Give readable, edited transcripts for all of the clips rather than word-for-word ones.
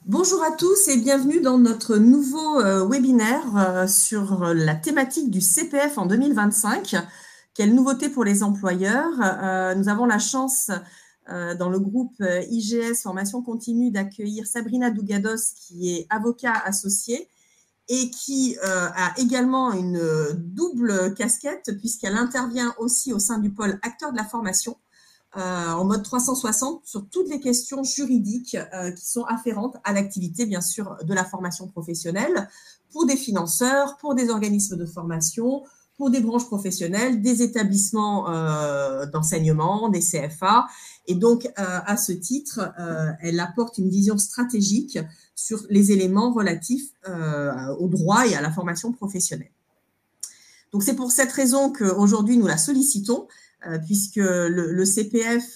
Bonjour à tous et bienvenue dans notre nouveau webinaire sur la thématique du CPF en 2025. Quelle nouveauté pour les employeurs? Nous avons la chance dans le groupe IGS Formation Continue d'accueillir Sabrina Dougados qui est avocat associé et qui a également une double casquette puisqu'elle intervient aussi au sein du pôle acteurs de la formation en mode 360 sur toutes les questions juridiques qui sont afférentes à l'activité, bien sûr, de la formation professionnelle pour des financeurs, pour des organismes de formation, pour des branches professionnelles, des établissements d'enseignement, des CFA. Et donc, à ce titre, elle apporte une vision stratégique sur les éléments relatifs au droit et à la formation professionnelle. Donc, c'est pour cette raison qu'aujourd'hui, nous la sollicitons puisque le CPF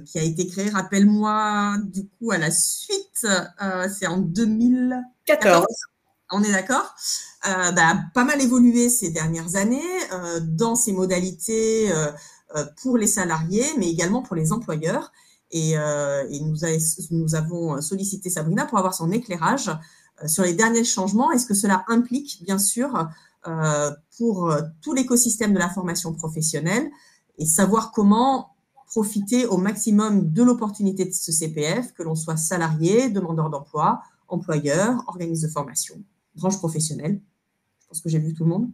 qui a été créé, rappelle-moi, du coup, à la suite, c'est en 2014. On est d'accord, a pas mal évolué ces dernières années dans ses modalités pour les salariés, mais également pour les employeurs. Et nous avons sollicité Sabrina pour avoir son éclairage sur les derniers changements et ce que cela implique, bien sûr, pour tout l'écosystème de la formation professionnelle, et savoir comment profiter au maximum de l'opportunité de ce CPF, que l'on soit salarié, demandeur d'emploi, employeur, organisme de formation, branche professionnelle. Je pense que j'ai vu tout le monde.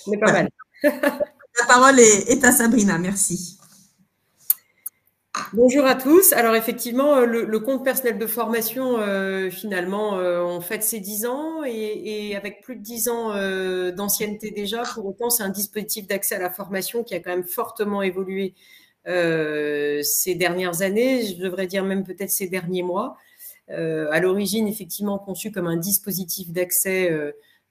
On est pas mal. La parole est à Sabrina, merci. Bonjour à tous. Alors effectivement, le compte personnel de formation, finalement, on fête ses 10 ans et avec plus de 10 ans d'ancienneté déjà, pour autant, c'est un dispositif d'accès à la formation qui a quand même fortement évolué ces dernières années, je devrais dire même peut-être ces derniers mois. À l'origine, effectivement, conçu comme un dispositif d'accès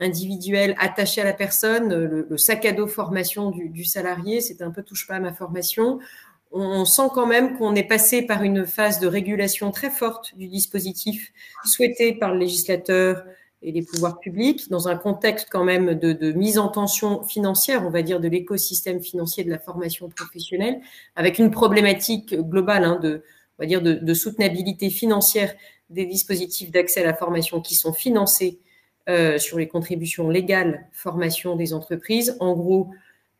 individuel attaché à la personne, le sac à dos formation du salarié, c'est un peu touche pas à ma formation. On sent quand même qu'on est passé par une phase de régulation très forte du dispositif souhaité par le législateur et les pouvoirs publics, dans un contexte quand même de mise en tension financière, on va dire, de l'écosystème financier de la formation professionnelle, avec une problématique globale on va dire de soutenabilité financière des dispositifs d'accès à la formation qui sont financés sur les contributions légales formation des entreprises. En gros,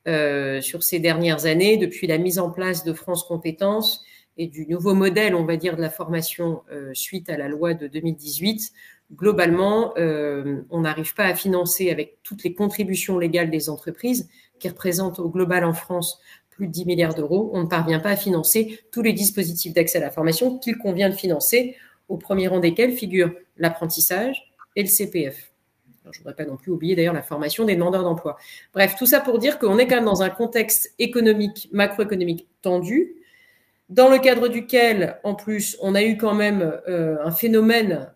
sur ces dernières années, depuis la mise en place de France Compétences et du nouveau modèle, on va dire, de la formation suite à la loi de 2018, globalement, on n'arrive pas à financer avec toutes les contributions légales des entreprises, qui représentent au global en France plus de 10 milliards d'euros, on ne parvient pas à financer tous les dispositifs d'accès à la formation qu'il convient de financer, au premier rang desquels figurent l'apprentissage et le CPF. Alors, je ne voudrais pas non plus oublier d'ailleurs la formation des demandeurs d'emploi. Bref, tout ça pour dire qu'on est quand même dans un contexte économique, macroéconomique tendu, dans le cadre duquel, en plus, on a eu quand même un phénomène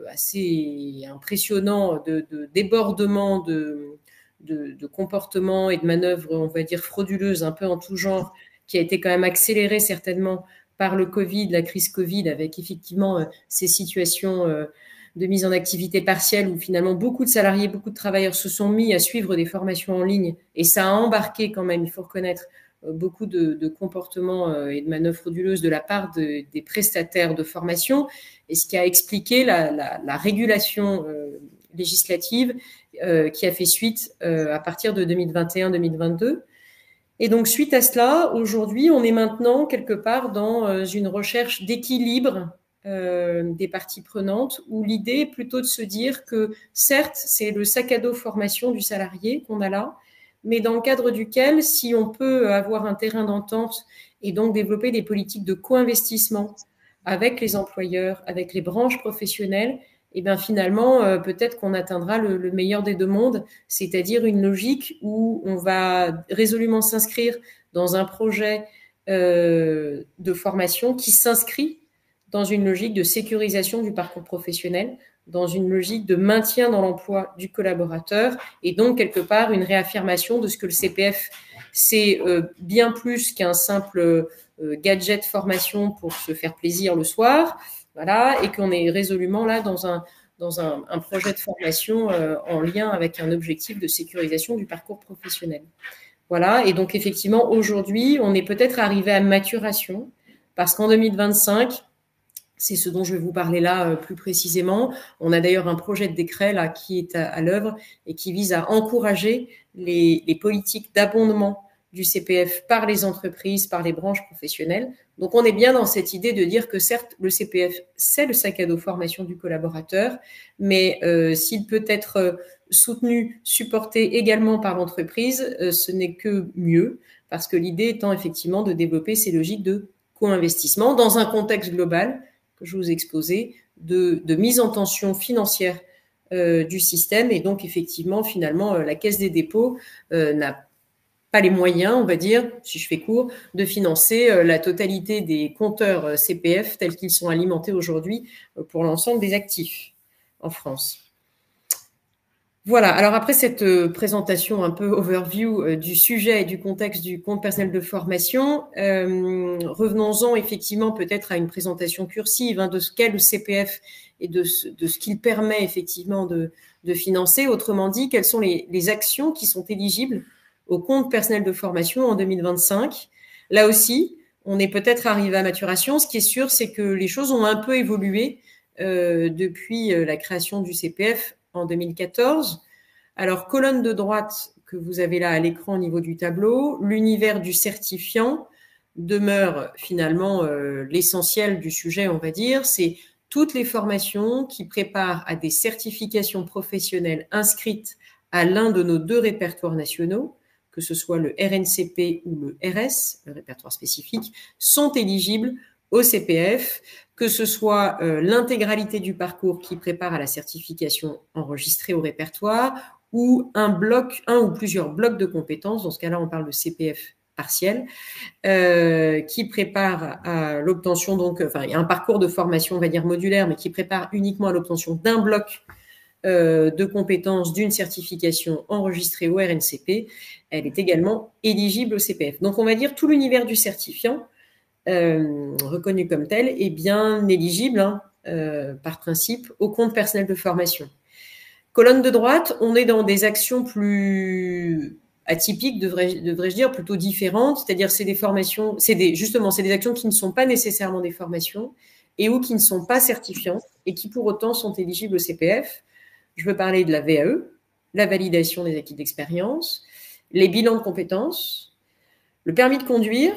assez impressionnant de débordement de comportements et de manœuvres, on va dire, frauduleuses, un peu en tout genre, qui a été quand même accéléré certainement par le Covid, la crise Covid, avec effectivement ces situations de mise en activité partielle où finalement beaucoup de salariés, beaucoup de travailleurs se sont mis à suivre des formations en ligne et ça a embarqué quand même, il faut reconnaître, beaucoup de comportements et de manœuvres frauduleuses de la part des prestataires de formation, et ce qui a expliqué la régulation législative qui a fait suite à partir de 2021-2022. Et donc, suite à cela, aujourd'hui, on est maintenant quelque part dans une recherche d'équilibre des parties prenantes, où l'idée est plutôt de se dire que, certes, c'est le sac à dos formation du salarié qu'on a là, mais dans le cadre duquel, si on peut avoir un terrain d'entente et donc développer des politiques de co-investissement avec les employeurs, avec les branches professionnelles, et bien finalement, peut-être qu'on atteindra le meilleur des deux mondes, c'est-à-dire une logique où on va résolument s'inscrire dans un projet de formation qui s'inscrit dans une logique de sécurisation du parcours professionnel, dans une logique de maintien dans l'emploi du collaborateur, et donc quelque part une réaffirmation de ce que le CPF, c'est bien plus qu'un simple gadget formation pour se faire plaisir le soir, voilà, et qu'on est résolument là dans un projet de formation en lien avec un objectif de sécurisation du parcours professionnel. Voilà, et donc effectivement, aujourd'hui, on est peut-être arrivé à maturation, parce qu'en 2025, C'est ce dont je vais vous parler là plus précisément. On a d'ailleurs un projet de décret là qui est à l'œuvre et qui vise à encourager les politiques d'abondement du CPF par les entreprises, par les branches professionnelles. Donc on est bien dans cette idée de dire que certes, le CPF, c'est le sac à dos formation du collaborateur, mais s'il peut être soutenu, supporté également par l'entreprise, ce n'est que mieux, parce que l'idée étant effectivement de développer ces logiques de co-investissement dans un contexte global que je vous ai exposé, de mise en tension financière du système. Et donc, effectivement, finalement, la Caisse des dépôts n'a pas les moyens, on va dire, si je fais court, de financer la totalité des compteurs CPF tels qu'ils sont alimentés aujourd'hui pour l'ensemble des actifs en France. Voilà, alors après cette présentation un peu overview du sujet et du contexte du compte personnel de formation, revenons-en effectivement peut-être à une présentation cursive de ce qu'est le CPF et de ce qu'il permet effectivement de financer. Autrement dit, quelles sont les actions qui sont éligibles au compte personnel de formation en 2025. Là aussi, on est peut-être arrivé à maturation. Ce qui est sûr, c'est que les choses ont un peu évolué depuis la création du CPF en 2014. Alors, colonne de droite que vous avez là à l'écran au niveau du tableau, l'univers du certifiant demeure finalement l'essentiel du sujet, on va dire. C'est toutes les formations qui préparent à des certifications professionnelles inscrites à l'un de nos 2 répertoires nationaux, que ce soit le RNCP ou le RS, le répertoire spécifique, sont éligibles au CPF, que ce soit l'intégralité du parcours qui prépare à la certification enregistrée au répertoire ou un ou plusieurs blocs de compétences, dans ce cas-là on parle de CPF partiel, qui prépare à l'obtention, donc, enfin il y a un parcours de formation on va dire modulaire, mais qui prépare uniquement à l'obtention d'un bloc de compétences d'une certification enregistrée au RNCP, elle est également éligible au CPF. Donc on va dire tout l'univers du certifiant reconnu comme tel est bien éligible par principe au compte personnel de formation. Colonne de droite, on est dans des actions plus atypiques, devrais-je dire, plutôt différentes, c'est-à-dire c'est des formations, justement, c'est des actions qui ne sont pas nécessairement des formations et ou qui ne sont pas certifiantes et qui pour autant sont éligibles au CPF. Je veux parler de la VAE, la validation des acquis d'expérience, les bilans de compétences, le permis de conduire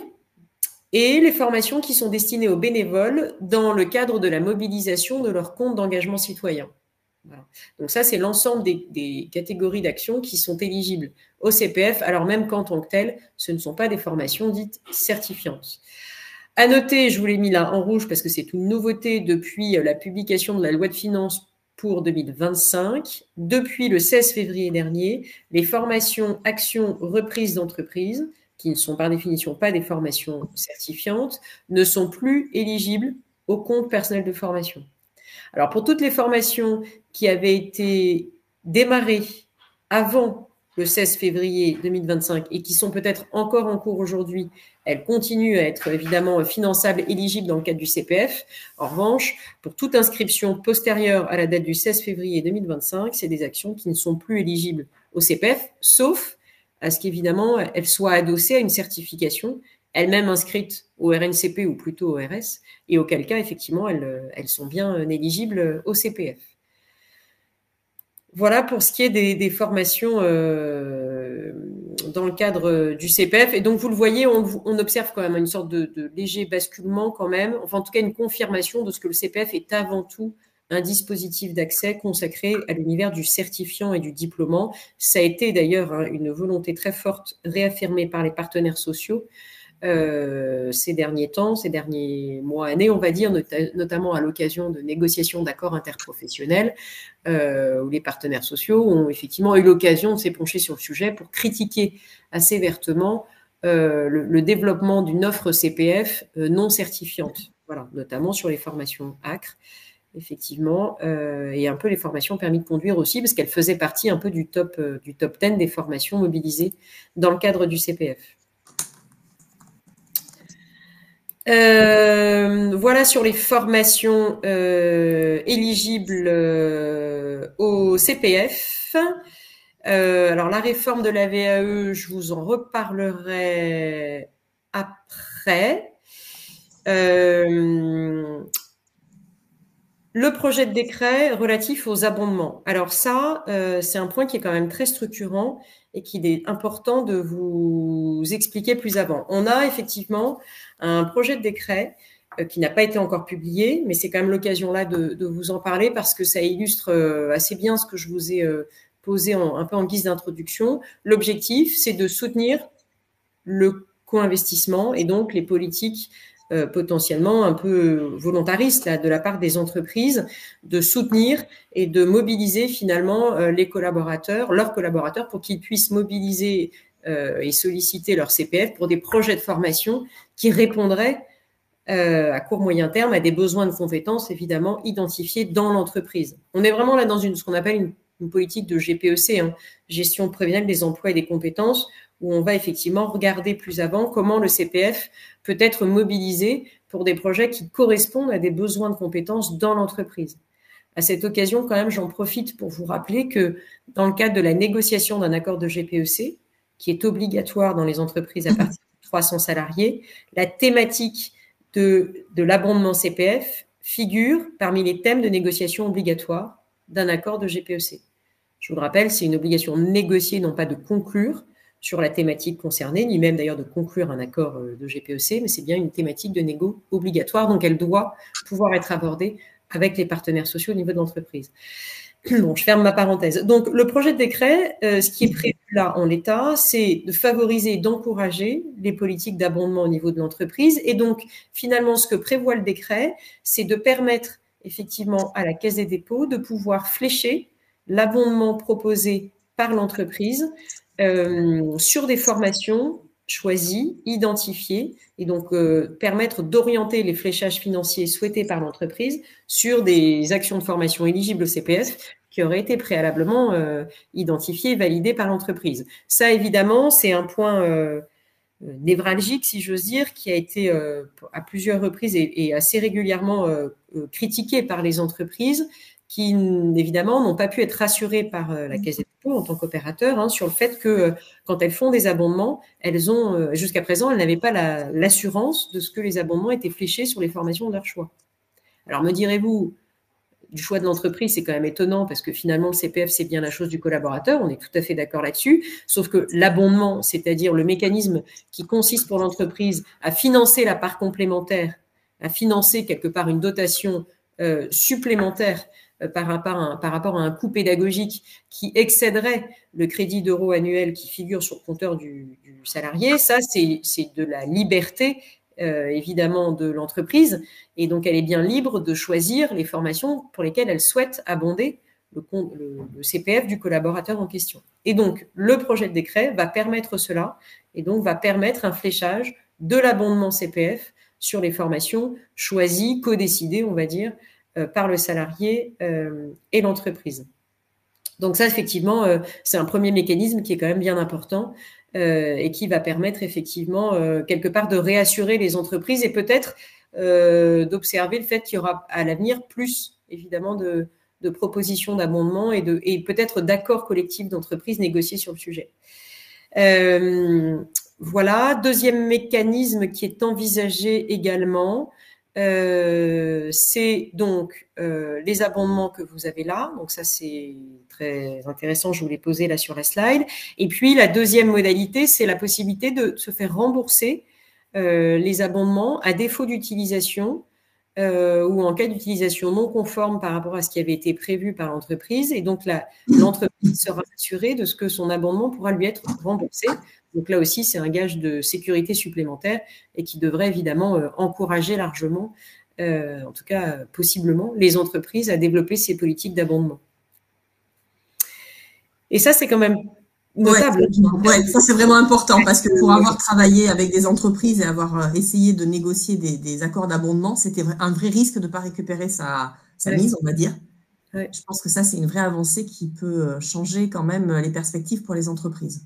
et les formations qui sont destinées aux bénévoles dans le cadre de la mobilisation de leur compte d'engagement citoyen. Voilà. Donc ça, c'est l'ensemble des catégories d'actions qui sont éligibles au CPF, alors même qu'en tant que telles, ce ne sont pas des formations dites certifiantes. À noter, je vous l'ai mis là en rouge parce que c'est une nouveauté depuis la publication de la loi de finances pour 2025. Depuis le 16 février dernier, les formations actions reprises d'entreprise, qui ne sont par définition pas des formations certifiantes, ne sont plus éligibles au compte personnel de formation. Alors, pour toutes les formations qui avaient été démarrées avant le 16 février 2025 et qui sont peut-être encore en cours aujourd'hui, elles continuent à être évidemment finançables, éligibles dans le cadre du CPF. En revanche, pour toute inscription postérieure à la date du 16 février 2025, c'est des actions qui ne sont plus éligibles au CPF, sauf à ce qu'évidemment, elles soient adossées à une certification, elles-mêmes inscrites au RNCP ou plutôt au RS, et auquel cas, effectivement, elles sont bien éligibles au CPF. Voilà pour ce qui est des formations dans le cadre du CPF. Et donc, vous le voyez, on observe quand même une sorte de léger basculement quand même, enfin en tout cas une confirmation de ce que le CPF est avant tout un dispositif d'accès consacré à l'univers du certifiant et du diplômant. Ça a été d'ailleurs une volonté très forte réaffirmée par les partenaires sociaux ces derniers temps, ces derniers mois, années, on va dire, notamment à l'occasion de négociations d'accords interprofessionnels, où les partenaires sociaux ont effectivement eu l'occasion de s'épancher sur le sujet pour critiquer assez vertement le développement d'une offre CPF non certifiante, voilà, notamment sur les formations ACRE, effectivement, et un peu les formations permis de conduire aussi, parce qu'elles faisaient partie un peu du top 10 des formations mobilisées dans le cadre du CPF. Voilà sur les formations éligibles au CPF. Alors la réforme de la VAE, je vous en reparlerai après. Le projet de décret relatif aux abondements. Alors ça, c'est un point qui est quand même très structurant et qu'il est important de vous expliquer plus avant. On a effectivement un projet de décret qui n'a pas été encore publié, mais c'est quand même l'occasion là de vous en parler parce que ça illustre assez bien ce que je vous ai posé un peu en guise d'introduction. L'objectif, c'est de soutenir le co-investissement et donc les politiques potentiellement un peu volontaristes là, de la part des entreprises, de soutenir et de mobiliser finalement les collaborateurs, leurs collaborateurs, pour qu'ils puissent mobiliser et solliciter leur CPF pour des projets de formation qui répondraient à court moyen terme à des besoins de compétences évidemment identifiés dans l'entreprise. On est vraiment là dans ce qu'on appelle une politique de GPEC, hein, gestion prévisionnelle des emplois et des compétences, où on va effectivement regarder plus avant comment le CPF peut être mobilisé pour des projets qui correspondent à des besoins de compétences dans l'entreprise. À cette occasion, quand même, j'en profite pour vous rappeler que dans le cadre de la négociation d'un accord de GPEC, qui est obligatoire dans les entreprises à partir de 300 salariés, la thématique de l'abondement CPF figure parmi les thèmes de négociation obligatoires d'un accord de GPEC. Je vous le rappelle, c'est une obligation de négocier, non pas de conclure sur la thématique concernée, ni même d'ailleurs de conclure un accord de GPEC, mais c'est bien une thématique de négo obligatoire, donc elle doit pouvoir être abordée avec les partenaires sociaux au niveau de l'entreprise. Bon, je ferme ma parenthèse. Donc, le projet de décret, ce qui est prévu là en l'état, c'est de favoriser et d'encourager les politiques d'abondement au niveau de l'entreprise. Et donc, finalement, ce que prévoit le décret, c'est de permettre effectivement à la Caisse des dépôts de pouvoir flécher l'abondement proposé par l'entreprise sur des formations choisies, identifiées, et donc permettre d'orienter les fléchages financiers souhaités par l'entreprise sur des actions de formation éligibles au CPF qui auraient été préalablement identifiées et validées par l'entreprise. Ça, évidemment, c'est un point névralgique, si j'ose dire, qui a été à plusieurs reprises et assez régulièrement critiqué par les entreprises qui, évidemment, n'ont pas pu être rassurées par la Caisse des dépôts en tant qu'opérateur hein, sur le fait que quand elles font des abondements, elles ont, jusqu'à présent, elles n'avaient pas l'assurance de ce que les abondements étaient fléchés sur les formations de leur choix. Alors, me direz-vous, du choix de l'entreprise, c'est quand même étonnant parce que finalement, le CPF, c'est bien la chose du collaborateur. On est tout à fait d'accord là-dessus. Sauf que l'abondement, c'est-à-dire le mécanisme qui consiste pour l'entreprise à financer la part complémentaire, à financer quelque part une dotation supplémentaire par rapport à un coût pédagogique qui excéderait le crédit d'euros annuel qui figure sur le compteur du salarié, ça, c'est de la liberté évidemment de l'entreprise et donc elle est bien libre de choisir les formations pour lesquelles elle souhaite abonder le CPF du collaborateur en question. Et donc le projet de décret va permettre cela et donc va permettre un fléchage de l'abondement CPF sur les formations choisies, co-décidées, on va dire, par le salarié et l'entreprise. Donc ça, effectivement, c'est un premier mécanisme qui est quand même bien important et qui va permettre effectivement quelque part de réassurer les entreprises et peut-être d'observer le fait qu'il y aura à l'avenir plus évidemment de propositions d'abondement et peut-être d'accords collectifs d'entreprises négociés sur le sujet. Voilà. Deuxième mécanisme qui est envisagé également, c'est donc les abondements que vous avez là. Donc ça, c'est très intéressant. Je vous l'ai posé là sur la slide. Et puis, la deuxième modalité, c'est la possibilité de se faire rembourser les abondements à défaut d'utilisation ou en cas d'utilisation non conforme par rapport à ce qui avait été prévu par l'entreprise. Et donc, l'entreprise sera assurée de ce que son abondement pourra lui être remboursé. Donc là aussi, c'est un gage de sécurité supplémentaire et qui devrait évidemment encourager largement, en tout cas possiblement, les entreprises à développer ces politiques d'abondement. Et ça, c'est quand même notable. Ouais, ça c'est vraiment important parce que pour avoir travaillé avec des entreprises et avoir essayé de négocier des accords d'abondement, c'était un vrai risque de ne pas récupérer sa mise, on va dire. Ouais. Je pense que ça, c'est une vraie avancée qui peut changer quand même les perspectives pour les entreprises.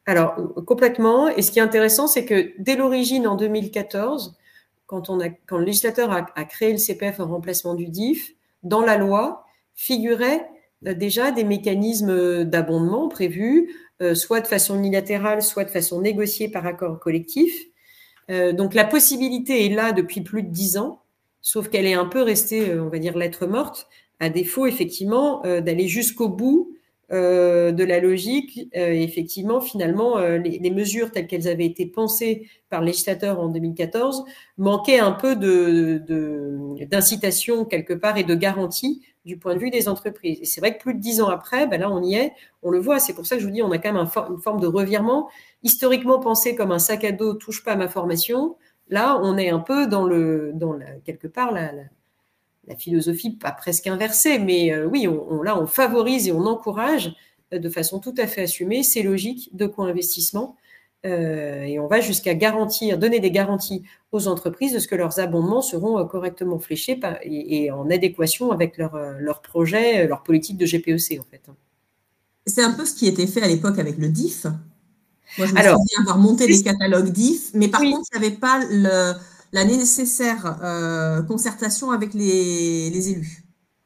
Alors, complètement. Et ce qui est intéressant, c'est que dès l'origine, en 2014, quand le législateur a créé le CPF en remplacement du DIF, dans la loi figuraient déjà des mécanismes d'abondement prévus, soit de façon unilatérale, soit de façon négociée par accord collectif. Donc, la possibilité est là depuis plus de 10 ans. sauf qu'elle est un peu restée, on va dire, lettre morte, à défaut, effectivement, d'aller jusqu'au bout de la logique. Effectivement, finalement, les mesures telles qu'elles avaient été pensées par le législateur en 2014 manquaient un peu d'incitation quelque part et de garantie du point de vue des entreprises. Et c'est vrai que plus de 10 ans après, ben là, on y est, on le voit. C'est pour ça que je vous dis, on a quand même une forme de revirement. Historiquement pensé comme un sac à dos, touche pas à ma formation. Là, on est un peu quelque part, la philosophie, pas presque inversée, mais oui, là, on favorise et on encourage de façon tout à fait assumée ces logiques de co-investissement. Et on va jusqu'à donner des garanties aux entreprises de ce que leurs abondements seront correctement fléchés et en adéquation avec leur projet, leur politique de GPEC, en fait. C'est un peu ce qui était fait à l'époque avec le DIF. Moi, je me Alors, souviens avoir monté des catalogues DIF, mais par oui, contre, il n'y avait pas la nécessaire concertation avec les élus,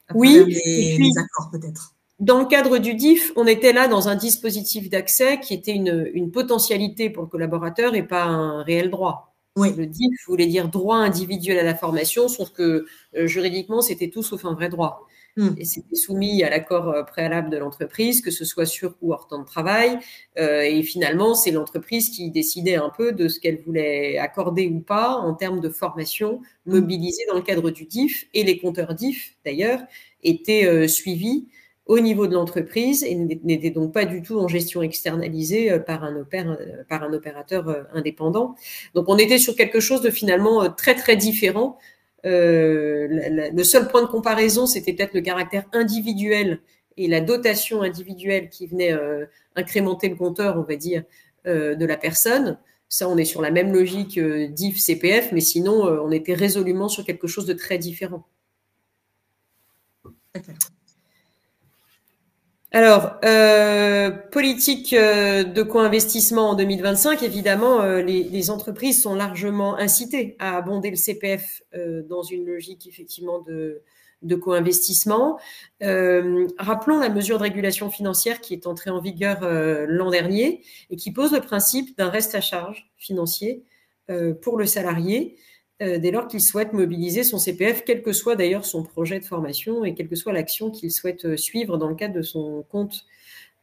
à travers oui, et les puis accords peut-être. dans le cadre du DIF, on était là dans un dispositif d'accès qui était une potentialité pour le collaborateur et pas un réel droit. Oui. Le DIF voulait dire droit individuel à la formation, sauf que juridiquement, c'était tout sauf un vrai droit. Et c'était soumis à l'accord préalable de l'entreprise, que ce soit sur ou hors temps de travail. Et finalement, c'est l'entreprise qui décidait un peu de ce qu'elle voulait accorder ou pas en termes de formation mobilisée dans le cadre du DIF. Et les compteurs DIF, d'ailleurs, étaient suivis au niveau de l'entreprise et n'était donc pas du tout en gestion externalisée par un opérateur indépendant. Donc on était sur quelque chose de finalement très très différent. Le seul point de comparaison, c'était peut-être le caractère individuel et la dotation individuelle qui venait incrémenter le compteur, on va dire, de la personne. Ça, on est sur la même logique DIF, CPF, mais sinon, on était résolument sur quelque chose de très différent. Okay. Alors, politique de co-investissement en 2025, évidemment, les entreprises sont largement incitées à abonder le CPF dans une logique effectivement de co-investissement. Rappelons la mesure de régulation financière qui est entrée en vigueur l'an dernier et qui pose le principe d'un reste à charge financier pour le salarié dès lors qu'il souhaite mobiliser son CPF, quel que soit d'ailleurs son projet de formation et quelle que soit l'action qu'il souhaite suivre dans le cadre de son compte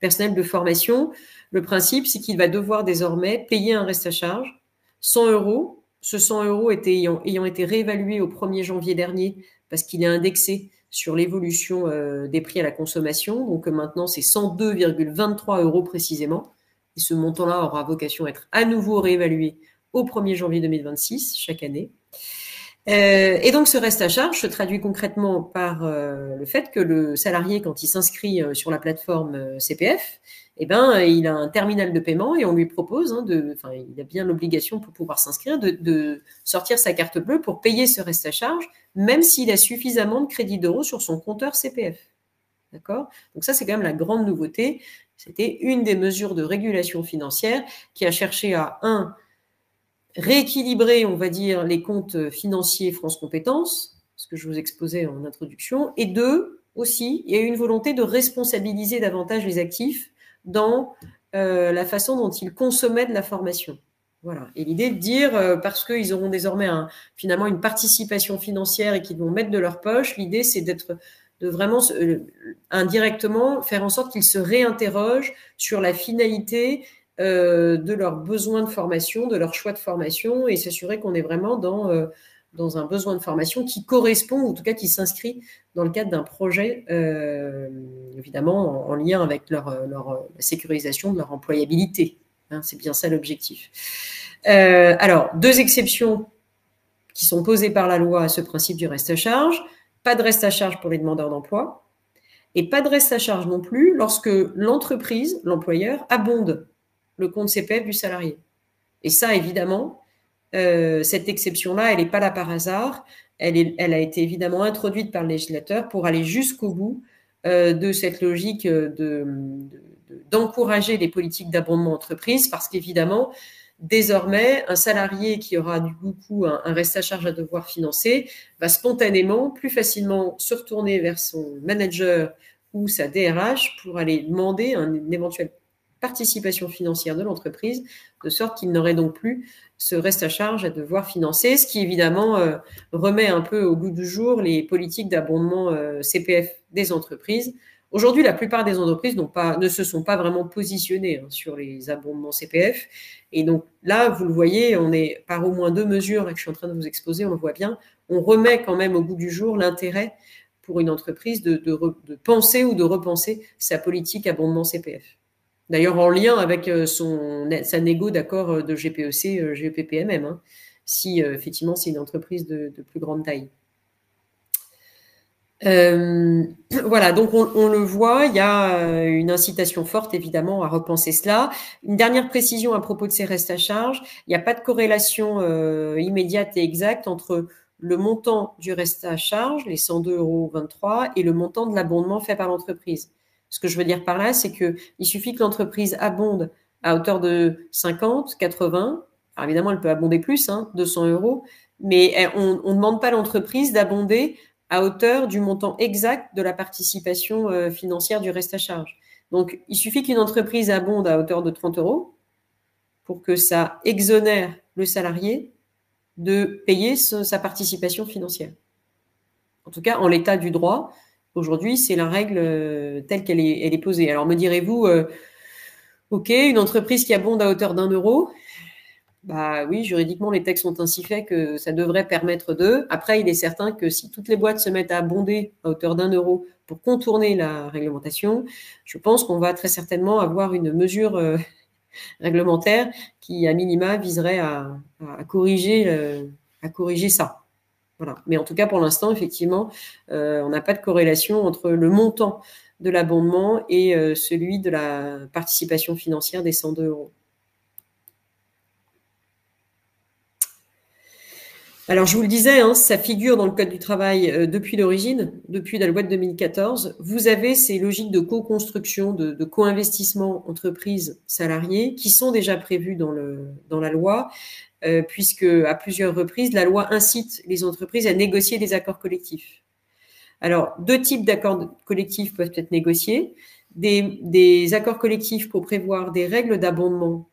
personnel de formation. Le principe, c'est qu'il va devoir désormais payer un reste à charge, 100 euros. Ce 100 euros ayant été réévalué au 1er janvier dernier parce qu'il est indexé sur l'évolution des prix à la consommation. Donc maintenant, c'est 102,23 euros précisément. Et ce montant-là aura vocation à être à nouveau réévalué au 1er janvier 2026, chaque année. Et donc, ce reste à charge se traduit concrètement par le fait que le salarié, quand il s'inscrit sur la plateforme CPF, eh ben, il a un terminal de paiement et on lui propose, il a bien l'obligation pour pouvoir s'inscrire, de sortir sa carte bleue pour payer ce reste à charge, même s'il a suffisamment de crédits d'euros sur son compteur CPF. D'accord ? Donc ça, c'est quand même la grande nouveauté. C'était une des mesures de régulation financière qui a cherché à, rééquilibrer, on va dire, les comptes financiers France Compétences, ce que je vous exposais en introduction, et deux, aussi, il y a eu une volonté de responsabiliser davantage les actifs dans la façon dont ils consommaient de la formation. Voilà. Et l'idée de dire, parce qu'ils auront désormais finalement une participation financière et qu'ils vont mettre de leur poche, l'idée c'est de vraiment indirectement faire en sorte qu'ils se réinterrogent sur la finalité de leurs besoins de formation, de leur choix de formation et s'assurer qu'on est vraiment dans un besoin de formation qui correspond, ou en tout cas qui s'inscrit dans le cadre d'un projet, évidemment en lien avec la sécurisation de leur employabilité. Hein, c'est bien ça l'objectif. Alors, deux exceptions qui sont posées par la loi à ce principe du reste à charge. Pas de reste à charge pour les demandeurs d'emploi et pas de reste à charge non plus lorsque l'entreprise, l'employeur, abonde le compte CPF du salarié. Et ça, évidemment, cette exception-là, elle n'est pas là par hasard. Elle a été évidemment introduite par le législateur pour aller jusqu'au bout de cette logique d'encourager les politiques d'abondement entreprise, parce qu'évidemment, désormais, un salarié qui aura du coup un reste à charge à devoir financer va spontanément, plus facilement se retourner vers son manager ou sa DRH pour aller demander un éventuel participation financière de l'entreprise, de sorte qu'il n'aurait donc plus ce reste à charge à devoir financer, ce qui évidemment remet un peu au goût du jour les politiques d'abondement CPF des entreprises. Aujourd'hui, la plupart des entreprises ne se sont pas vraiment positionnées sur les abondements CPF. Et donc là, vous le voyez, on est par au moins 2 mesures là, que je suis en train de vous exposer, on le voit bien, on remet quand même au goût du jour l'intérêt pour une entreprise de penser ou de repenser sa politique abondement CPF. D'ailleurs, en lien avec sa négo d'accord de GPEC, GEPPMM, si effectivement c'est une entreprise de plus grande taille. Voilà, donc on le voit, il y a une incitation forte évidemment à repenser cela. Une dernière précision à propos de ces restes à charge, il n'y a pas de corrélation immédiate et exacte entre le montant du reste à charge, les 102,23 €, et le montant de l'abondement fait par l'entreprise. Ce que je veux dire par là, c'est que il suffit que l'entreprise abonde à hauteur de 50, 80, alors évidemment elle peut abonder plus, 200 €, mais on ne demande pas à l'entreprise d'abonder à hauteur du montant exact de la participation financière du reste à charge. Donc, il suffit qu'une entreprise abonde à hauteur de 30 € pour que ça exonère le salarié de payer sa participation financière. En tout cas, en l'état du droit, aujourd'hui, c'est la règle telle qu'elle est posée. Alors, me direz-vous, OK, une entreprise qui abonde à hauteur d'1 €, bah oui, juridiquement, les textes sont ainsi faits que ça devrait permettre de. Après, il est certain que si toutes les boîtes se mettent à abonder à hauteur d'1 € pour contourner la réglementation, je pense qu'on va très certainement avoir une mesure réglementaire qui, à minima, viserait à corriger ça. Voilà. Mais en tout cas, pour l'instant, effectivement, on n'a pas de corrélation entre le montant de l'abondement et celui de la participation financière des 102 €. Alors, je vous le disais, ça figure dans le Code du travail depuis l'origine, depuis la loi de 2014. Vous avez ces logiques de co-construction, de co-investissement entreprises-salariés qui sont déjà prévues dans la loi, puisque à plusieurs reprises, la loi incite les entreprises à négocier des accords collectifs. Alors, 2 types d'accords collectifs peuvent être négociés. Des accords collectifs pour prévoir des règles d'abondement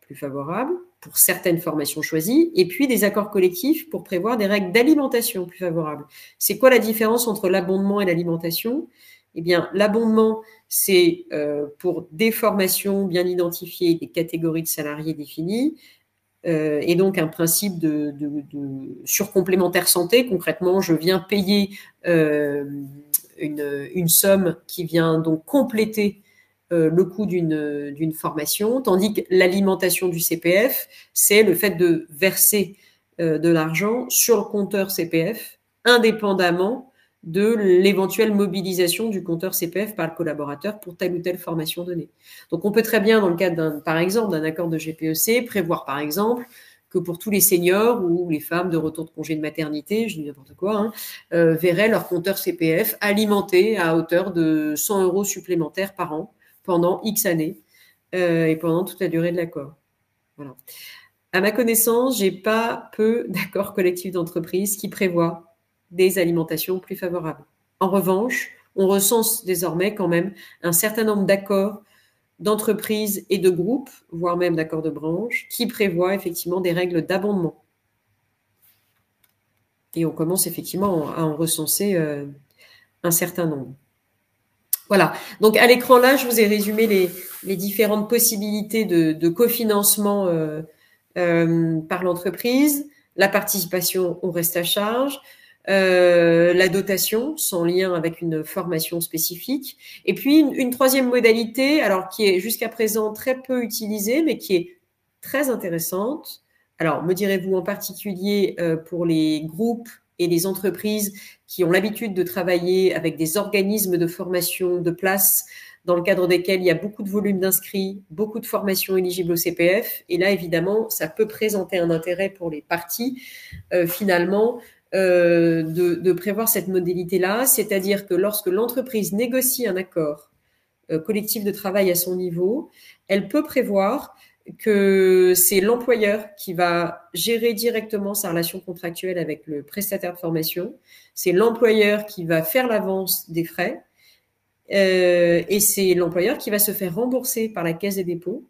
plus favorables pour certaines formations choisies, et puis des accords collectifs pour prévoir des règles d'alimentation plus favorables. C'est quoi la différence entre l'abondement et l'alimentation? Eh bien, l'abondement, c'est pour des formations bien identifiées, des catégories de salariés définies, et donc un principe de surcomplémentaire santé. Concrètement, je viens payer une somme qui vient donc compléter le coût d'une formation, tandis que l'alimentation du CPF, c'est le fait de verser de l'argent sur le compteur CPF, indépendamment de l'éventuelle mobilisation du compteur CPF par le collaborateur pour telle ou telle formation donnée. Donc, on peut très bien, dans le cadre par exemple, d'un accord de GPEC, prévoir, par exemple, que pour tous les seniors ou les femmes de retour de congé de maternité, je dis n'importe quoi, verraient leur compteur CPF alimenté à hauteur de 100 € supplémentaires par an pendant X années et pendant toute la durée de l'accord. Voilà. À ma connaissance, j'ai pas peu d'accords collectifs d'entreprise qui prévoient des alimentations plus favorables. En revanche, on recense désormais quand même un certain nombre d'accords d'entreprises et de groupes, voire même d'accords de branche, qui prévoient effectivement des règles d'abondement. Et on commence effectivement à en recenser un certain nombre. Voilà. Donc, à l'écran là, je vous ai résumé les différentes possibilités de cofinancement par l'entreprise, la participation au reste à charge, la dotation sans lien avec une formation spécifique, et puis une troisième modalité, alors qui est jusqu'à présent très peu utilisée, mais qui est très intéressante. Alors, me direz-vous en particulier pour les groupes et les entreprises qui ont l'habitude de travailler avec des organismes de formation de place dans le cadre desquels il y a beaucoup de volume d'inscrits, beaucoup de formations éligibles au CPF. Et là, évidemment, ça peut présenter un intérêt pour les parties, finalement, de prévoir cette modalité-là. C'est-à-dire que lorsque l'entreprise négocie un accord collectif de travail à son niveau, elle peut prévoir que c'est l'employeur qui va gérer directement sa relation contractuelle avec le prestataire de formation. C'est l'employeur qui va faire l'avance des frais Et c'est l'employeur qui va se faire rembourser par la Caisse des dépôts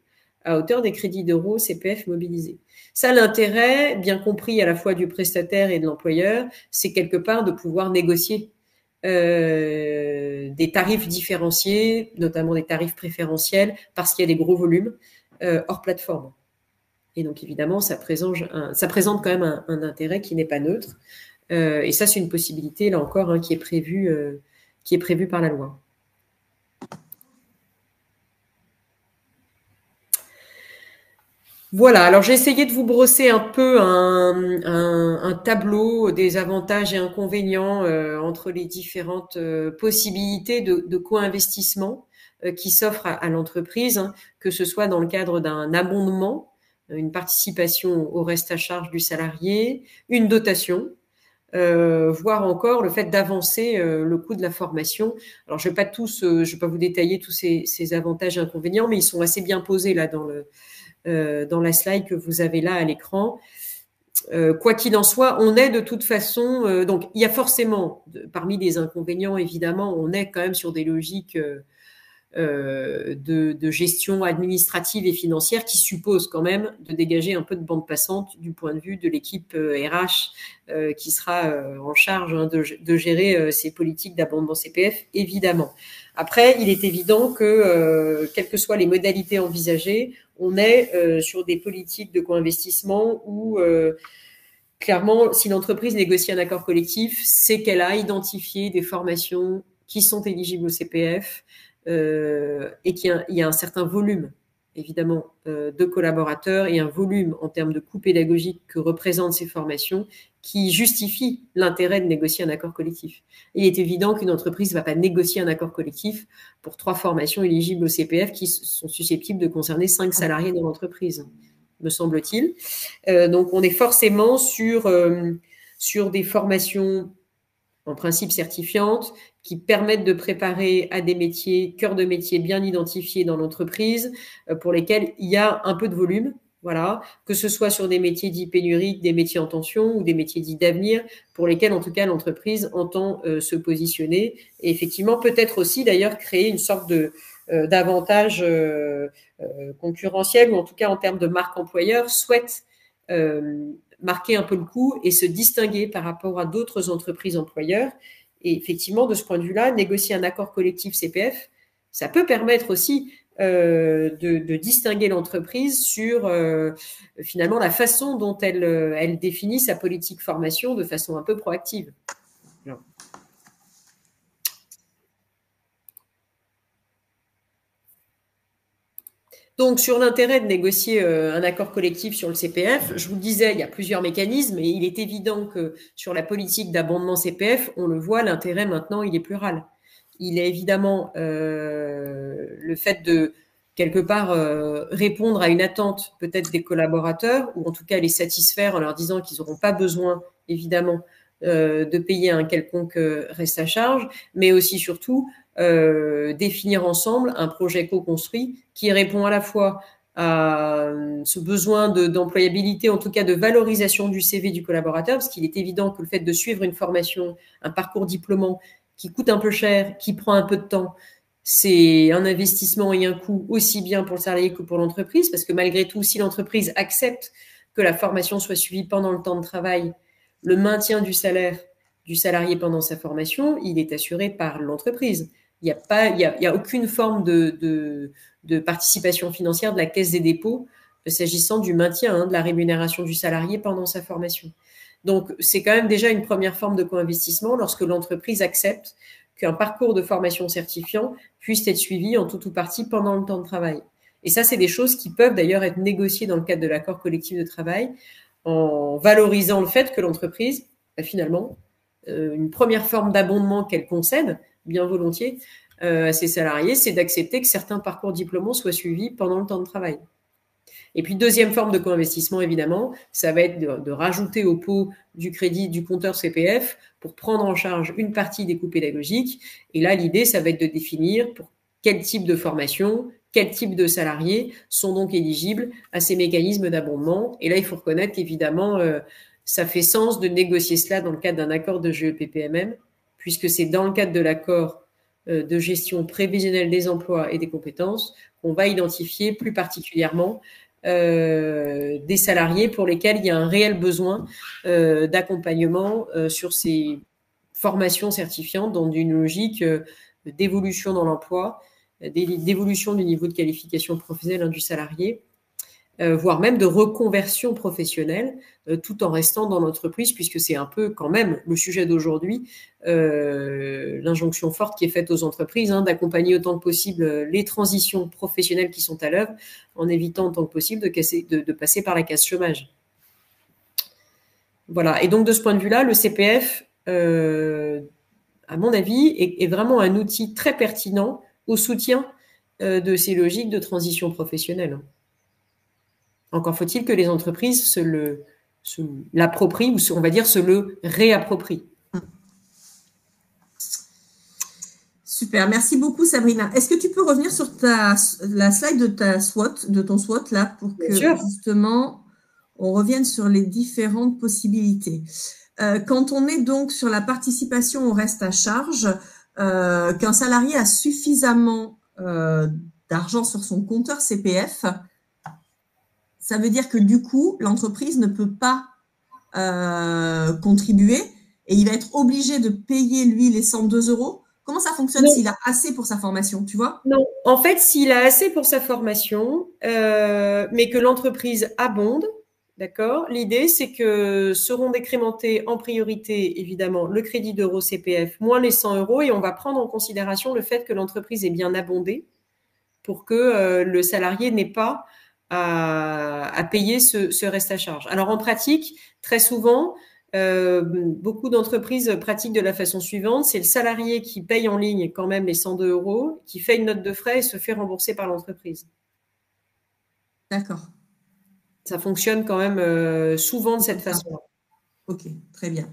à hauteur des crédits d'euros CPF mobilisés. Ça, l'intérêt, bien compris à la fois du prestataire et de l'employeur, c'est quelque part de pouvoir négocier des tarifs différenciés, notamment des tarifs préférentiels, parce qu'il y a des gros volumes hors plateforme. Et donc, évidemment, ça présente quand même un intérêt qui n'est pas neutre. Et ça, c'est une possibilité, là encore, hein, qui est prévue par la loi. Voilà, alors j'ai essayé de vous brosser un peu un tableau des avantages et inconvénients entre les différentes possibilités de co-investissement qui s'offrent à l'entreprise, hein, que ce soit dans le cadre d'un abondement, une participation au reste à charge du salarié, une dotation, voire encore le fait d'avancer le coût de la formation. Alors je vais pas vous détailler tous ces avantages et inconvénients, mais ils sont assez bien posés là dans la slide que vous avez là à l'écran. Quoi qu'il en soit, on est de toute façon... donc, il y a forcément, parmi les inconvénients, évidemment, on est quand même sur des logiques de gestion administrative et financière qui supposent quand même de dégager un peu de bande passante du point de vue de l'équipe RH qui sera en charge hein, de gérer ces politiques d'abondement CPF, évidemment. Après, il est évident que, quelles que soient les modalités envisagées, on est sur des politiques de co-investissement où, clairement, si l'entreprise négocie un accord collectif, c'est qu'elle a identifié des formations qui sont éligibles au CPF et qu'il y a un certain volume, évidemment, de collaborateurs et un volume en termes de coûts pédagogiques que représentent ces formations qui justifie l'intérêt de négocier un accord collectif. Il est évident qu'une entreprise ne va pas négocier un accord collectif pour 3 formations éligibles au CPF qui sont susceptibles de concerner 5 salariés dans l'entreprise, me semble-t-il. Donc, on est forcément sur des formations en principe certifiantes qui permettent de préparer à des métiers, cœurs de métiers bien identifiés dans l'entreprise, pour lesquels il y a un peu de volume. Voilà, que ce soit sur des métiers dits pénuriques, des métiers en tension ou des métiers dits d'avenir, pour lesquels en tout cas l'entreprise entend se positionner et effectivement peut-être aussi d'ailleurs créer une sorte d'avantage concurrentiel ou en tout cas en termes de marque employeur souhaite marquer un peu le coup et se distinguer par rapport à d'autres entreprises employeurs. Et effectivement, de ce point de vue-là, négocier un accord collectif CPF, ça peut permettre aussi de distinguer l'entreprise sur finalement la façon dont elle définit sa politique formation de façon un peu proactive. Non. Donc, sur l'intérêt de négocier un accord collectif sur le CPF, je vous le disais, il y a plusieurs mécanismes et il est évident que sur la politique d'abondement CPF, on le voit, l'intérêt maintenant, il est plural. Il est évidemment le fait de, quelque part, répondre à une attente peut-être des collaborateurs ou en tout cas les satisfaire en leur disant qu'ils n'auront pas besoin, évidemment, de payer un quelconque reste à charge, mais aussi surtout définir ensemble un projet co-construit qui répond à la fois à ce besoin d'employabilité, en tout cas de valorisation du CV du collaborateur, parce qu'il est évident que le fait de suivre une formation, un parcours diplômant qui coûte un peu cher, qui prend un peu de temps, c'est un investissement et un coût aussi bien pour le salarié que pour l'entreprise, parce que malgré tout, si l'entreprise accepte que la formation soit suivie pendant le temps de travail, le maintien du salaire du salarié pendant sa formation, il est assuré par l'entreprise. Il n'y a aucune forme de participation financière de la Caisse des dépôts s'agissant du maintien de la rémunération du salarié pendant sa formation. Donc, c'est quand même déjà une première forme de co-investissement lorsque l'entreprise accepte qu'un parcours de formation certifiant puisse être suivi en tout ou partie pendant le temps de travail. Et ça, c'est des choses qui peuvent d'ailleurs être négociées dans le cadre de l'accord collectif de travail en valorisant le fait que l'entreprise, finalement, une première forme d'abondement qu'elle concède, bien volontiers, à ses salariés, c'est d'accepter que certains parcours diplômants soient suivis pendant le temps de travail. Et puis, deuxième forme de co-investissement, évidemment, ça va être de rajouter au pot du crédit du compteur CPF pour prendre en charge une partie des coûts pédagogiques. Et là, l'idée, ça va être de définir pour quel type de formation, quel type de salariés sont donc éligibles à ces mécanismes d'abondement. Et là, il faut reconnaître qu'évidemment, ça fait sens de négocier cela dans le cadre d'un accord de GEPPMM, puisque c'est dans le cadre de l'accord de gestion prévisionnelle des emplois et des compétences, on va identifier plus particulièrement des salariés pour lesquels il y a un réel besoin d'accompagnement sur ces formations certifiantes dans une logique d'évolution dans l'emploi, d'évolution du niveau de qualification professionnelle du salarié, voire même de reconversion professionnelle, tout en restant dans l'entreprise, puisque c'est un peu quand même le sujet d'aujourd'hui, l'injonction forte qui est faite aux entreprises, d'accompagner autant que possible les transitions professionnelles qui sont à l'œuvre, en évitant autant que possible de passer par la case chômage. Voilà. Et donc, de ce point de vue-là, le CPF, à mon avis, est vraiment un outil très pertinent au soutien de ces logiques de transition professionnelle. Encore faut-il que les entreprises se l'approprient ou on va dire se le réapproprient. Super, merci beaucoup Sabrina. Est-ce que tu peux revenir sur la slide de ton SWOT là pour que justement on revienne sur les différentes possibilités. Quand on est donc sur la participation au reste à charge, qu'un salarié a suffisamment d'argent sur son compteur CPF, ça veut dire que du coup, l'entreprise ne peut pas contribuer et il va être obligé de payer, lui, les 102 €. Comment ça fonctionne s'il a assez pour sa formation, tu vois? Non, en fait, s'il a assez pour sa formation, mais que l'entreprise abonde, d'accord, l'idée, c'est que seront décrémentés en priorité, évidemment, le crédit d'euros CPF moins les 100 € et on va prendre en considération le fait que l'entreprise est bien abondée pour que le salarié n'ait pas à payer ce reste à charge. Alors en pratique, très souvent, beaucoup d'entreprises pratiquent de la façon suivante, c'est le salarié qui paye en ligne quand même les 102 €, qui fait une note de frais et se fait rembourser par l'entreprise. D'accord. Ça fonctionne quand même souvent de cette façon-là. Ok, très bien.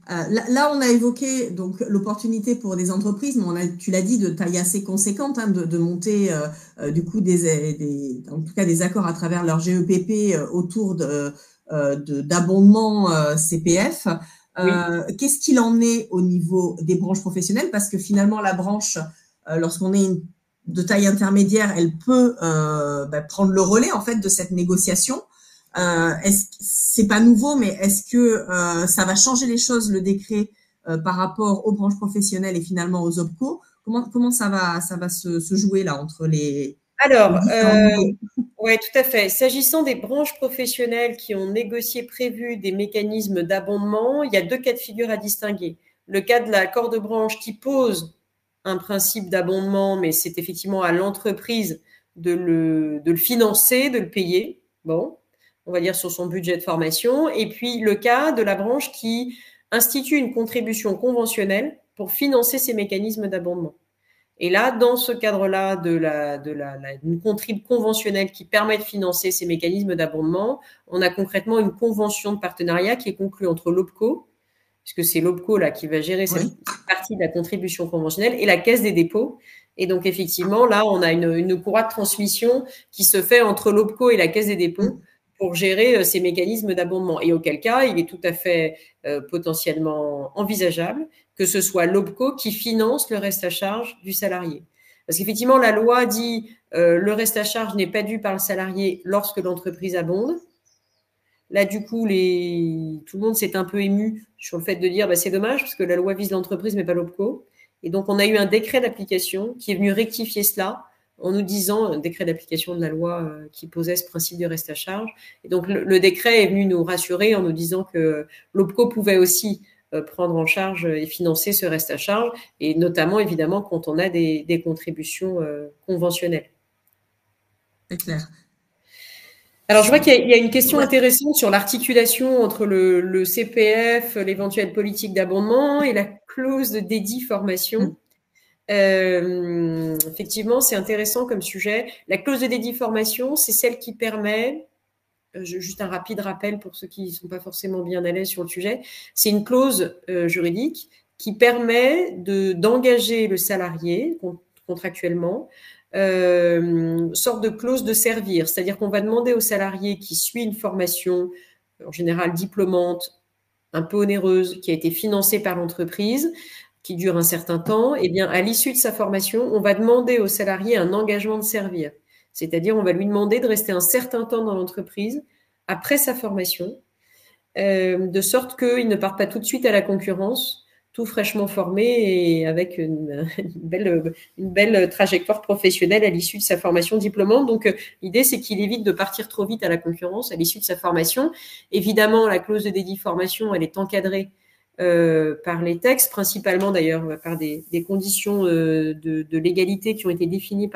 Là, on a évoqué donc l'opportunité pour des entreprises, mais tu l'as dit, de taille assez conséquente, de monter du coup en tout cas des accords à travers leur GEPP autour d'abondement CPF. Oui. Qu'est-ce qu'il en est au niveau des branches professionnelles? Parce que finalement, la branche, lorsqu'on est de taille intermédiaire, elle peut prendre le relais en fait de cette négociation. C'est pas nouveau, mais est-ce que ça va changer les choses, le décret, par rapport aux branches professionnelles et finalement aux OPCO? Comment ça va se jouer là entre les… Alors, ouais, tout à fait. S'agissant des branches professionnelles qui ont négocié, prévu des mécanismes d'abondement, il y a deux cas de figure à distinguer. Le cas de l'accord de branche qui pose un principe d'abondement, mais c'est effectivement à l'entreprise de le financer, de le payer. Bon, on va dire sur son budget de formation. Et puis le cas de la branche qui institue une contribution conventionnelle pour financer ces mécanismes d'abondement. Et là, dans ce cadre-là d'une contribution conventionnelle qui permet de financer ces mécanismes d'abondement, on a concrètement une convention de partenariat qui est conclue entre l'OPCO, puisque c'est l'OPCO là qui va gérer cette partie de la contribution conventionnelle, et la Caisse des dépôts. Et donc effectivement, là, on a une courroie de transmission qui se fait entre l'OPCO et la Caisse des dépôts pour gérer ces mécanismes d'abondement. Et auquel cas, il est tout à fait potentiellement envisageable que ce soit l'OPCO qui finance le reste à charge du salarié. Parce qu'effectivement, la loi dit le reste à charge n'est pas dû par le salarié lorsque l'entreprise abonde. Là, du coup, tout le monde s'est un peu ému sur le fait de dire c'est dommage parce que la loi vise l'entreprise mais pas l'OPCO. Et donc, on a eu un décret d'application qui est venu rectifier cela en nous disant, un décret d'application de la loi qui posait ce principe du reste à charge. Et donc, le décret est venu nous rassurer en nous disant que l'OPCO pouvait aussi prendre en charge et financer ce reste à charge, et notamment, évidemment, quand on a des contributions conventionnelles. C'est clair. Alors, je vois qu'il y a une question intéressante sur l'articulation entre le CPF, l'éventuelle politique d'abondement et la clause de dédit formation. Effectivement, c'est intéressant comme sujet. La clause de dédit formation, c'est celle qui permet, juste un rapide rappel pour ceux qui ne sont pas forcément bien à l'aise sur le sujet, c'est une clause juridique qui permet d'engager le salarié contractuellement, sorte de clause de servir, c'est-à-dire qu'on va demander au salarié qui suit une formation, en général diplômante, un peu onéreuse, qui a été financée par l'entreprise, qui dure un certain temps, eh bien, à l'issue de sa formation, on va demander au salarié un engagement de servir. C'est-à-dire, on va lui demander de rester un certain temps dans l'entreprise après sa formation, de sorte qu'il ne parte pas tout de suite à la concurrence, tout fraîchement formé et avec une belle trajectoire professionnelle à l'issue de sa formation diplômante. Donc, l'idée, c'est qu'il évite de partir trop vite à la concurrence à l'issue de sa formation. Évidemment, la clause de dédit formation, elle est encadrée par les textes, principalement d'ailleurs par des conditions de légalité qui ont été définies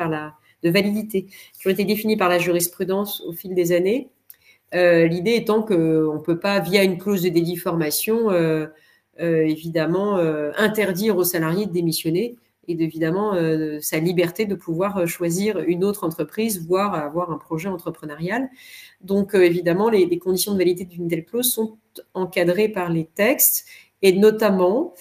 de validité, qui ont été définies par la jurisprudence au fil des années. L'idée étant qu'on ne peut pas, via une clause de dédit formation, évidemment, interdire aux salariés de démissionner et évidemment sa liberté de pouvoir choisir une autre entreprise, voire avoir un projet entrepreneurial. Donc, évidemment, les conditions de validité d'une telle clause sont encadrées par les textes et notamment,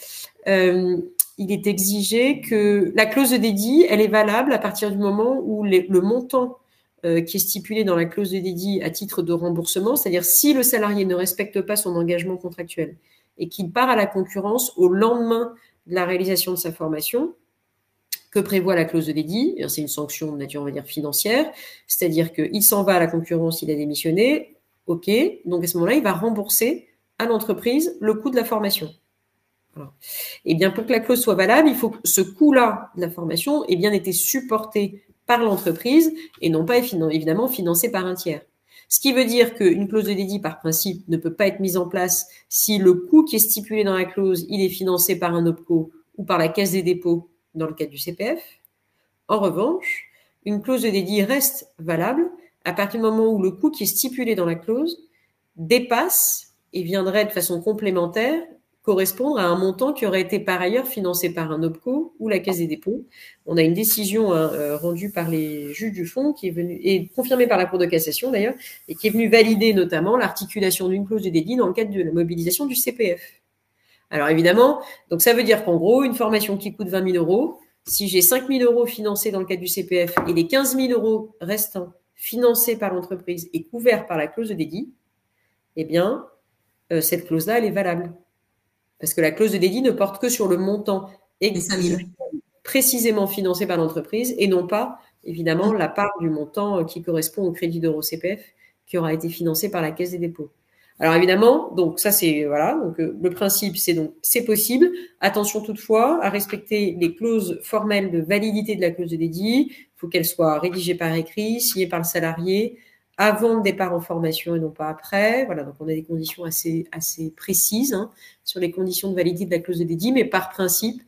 il est exigé que la clause de dédit, elle est valable à partir du moment où le montant qui est stipulé dans la clause de dédit à titre de remboursement, c'est-à-dire si le salarié ne respecte pas son engagement contractuel et qu'il part à la concurrence au lendemain de la réalisation de sa formation, que prévoit la clause de dédit, c'est une sanction de nature, on va dire, financière, c'est-à-dire qu'il s'en va à la concurrence, il a démissionné, ok, donc à ce moment-là, il va rembourser à l'entreprise le coût de la formation. Alors, et bien, pour que la clause soit valable, il faut que ce coût-là de la formation ait bien été supporté par l'entreprise et non pas évidemment financé par un tiers. Ce qui veut dire qu'une clause de dédit, par principe, ne peut pas être mise en place si le coût qui est stipulé dans la clause, il est financé par un OPCO ou par la Caisse des dépôts dans le cadre du CPF. En revanche, une clause de dédit reste valable à partir du moment où le coût qui est stipulé dans la clause dépasse et viendrait de façon complémentaire correspondre à un montant qui aurait été par ailleurs financé par un OPCO ou la Caisse des dépôts. On a une décision rendue par les juges du fond qui est venue et confirmée par la Cour de cassation d'ailleurs et qui est venue valider notamment l'articulation d'une clause de dédit dans le cadre de la mobilisation du CPF. Alors évidemment, donc ça veut dire qu'en gros, une formation qui coûte 20 000 euros, si j'ai 5 000 euros financés dans le cadre du CPF et les 15 000 euros restants financés par l'entreprise et couverts par la clause de dédit, eh bien, cette clause-là, elle est valable. Parce que la clause de dédit ne porte que sur le montant précisément financé par l'entreprise et non pas, évidemment, la part du montant qui correspond au crédit d'euro CPF qui aura été financé par la Caisse des dépôts. Alors évidemment, donc ça c'est voilà, donc le principe c'est possible. Attention toutefois à respecter les clauses formelles de validité de la clause de dédit. Il faut qu'elle soit rédigée par écrit, signée par le salarié avant le départ en formation et non pas après. Voilà, donc on a des conditions assez précises sur les conditions de validité de la clause de dédit, mais par principe,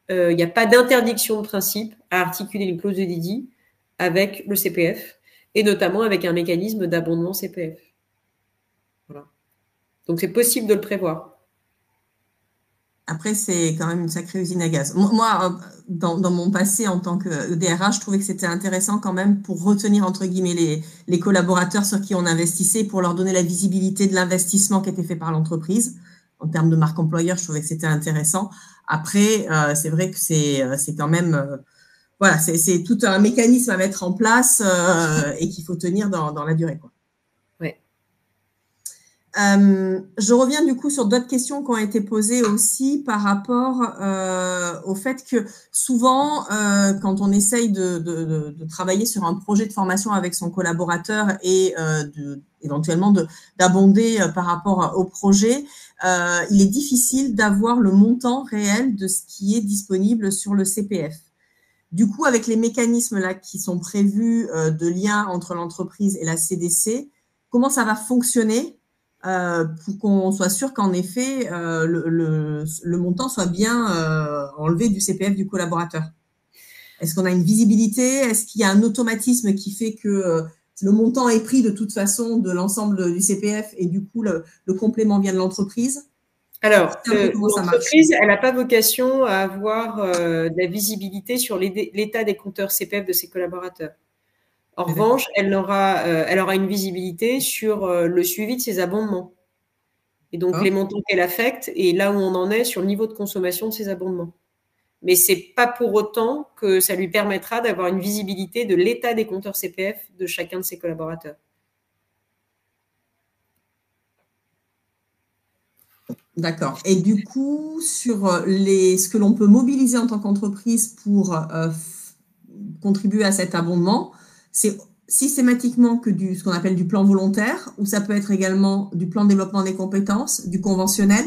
il n'y a pas d'interdiction de principe à articuler une clause de dédit avec le CPF et notamment avec un mécanisme d'abondement CPF. Voilà. Donc, c'est possible de le prévoir. Après, c'est quand même une sacrée usine à gaz. Moi, dans mon passé en tant que DRH, je trouvais que c'était intéressant quand même pour retenir, entre guillemets, les collaborateurs sur qui on investissait, pour leur donner la visibilité de l'investissement qui était fait par l'entreprise. En termes de marque employeur, je trouvais que c'était intéressant. Après, c'est vrai que c'est quand même... voilà, c'est tout un mécanisme à mettre en place et qu'il faut tenir dans la durée, quoi. Je reviens du coup sur d'autres questions qui ont été posées aussi par rapport au fait que souvent, quand on essaye de travailler sur un projet de formation avec son collaborateur et éventuellement d'abonder par rapport au projet, il est difficile d'avoir le montant réel de ce qui est disponible sur le CPF. Du coup, avec les mécanismes là qui sont prévus de lien entre l'entreprise et la CDC, comment ça va fonctionner pour qu'on soit sûr qu'en effet, le montant soit bien enlevé du CPF du collaborateur? Est-ce qu'on a une visibilité? Est-ce qu'il y a un automatisme qui fait que le montant est pris de toute façon de l'ensemble du CPF et du coup, le complément vient de l'entreprise? Alors, l'entreprise, elle n'a pas vocation à avoir de la visibilité sur l'état des compteurs CPF de ses collaborateurs. En revanche, elle aura une visibilité sur le suivi de ses abondements. Et donc, les montants qu'elle affecte et là où on en est sur le niveau de consommation de ses abondements. Mais c'est pas pour autant que ça lui permettra d'avoir une visibilité de l'état des compteurs CPF de chacun de ses collaborateurs. D'accord. Et du coup, sur ce que l'on peut mobiliser en tant qu'entreprise pour contribuer à cet abondement, c'est systématiquement que ce qu'on appelle du plan volontaire, ou ça peut être également du plan de développement des compétences, du conventionnel.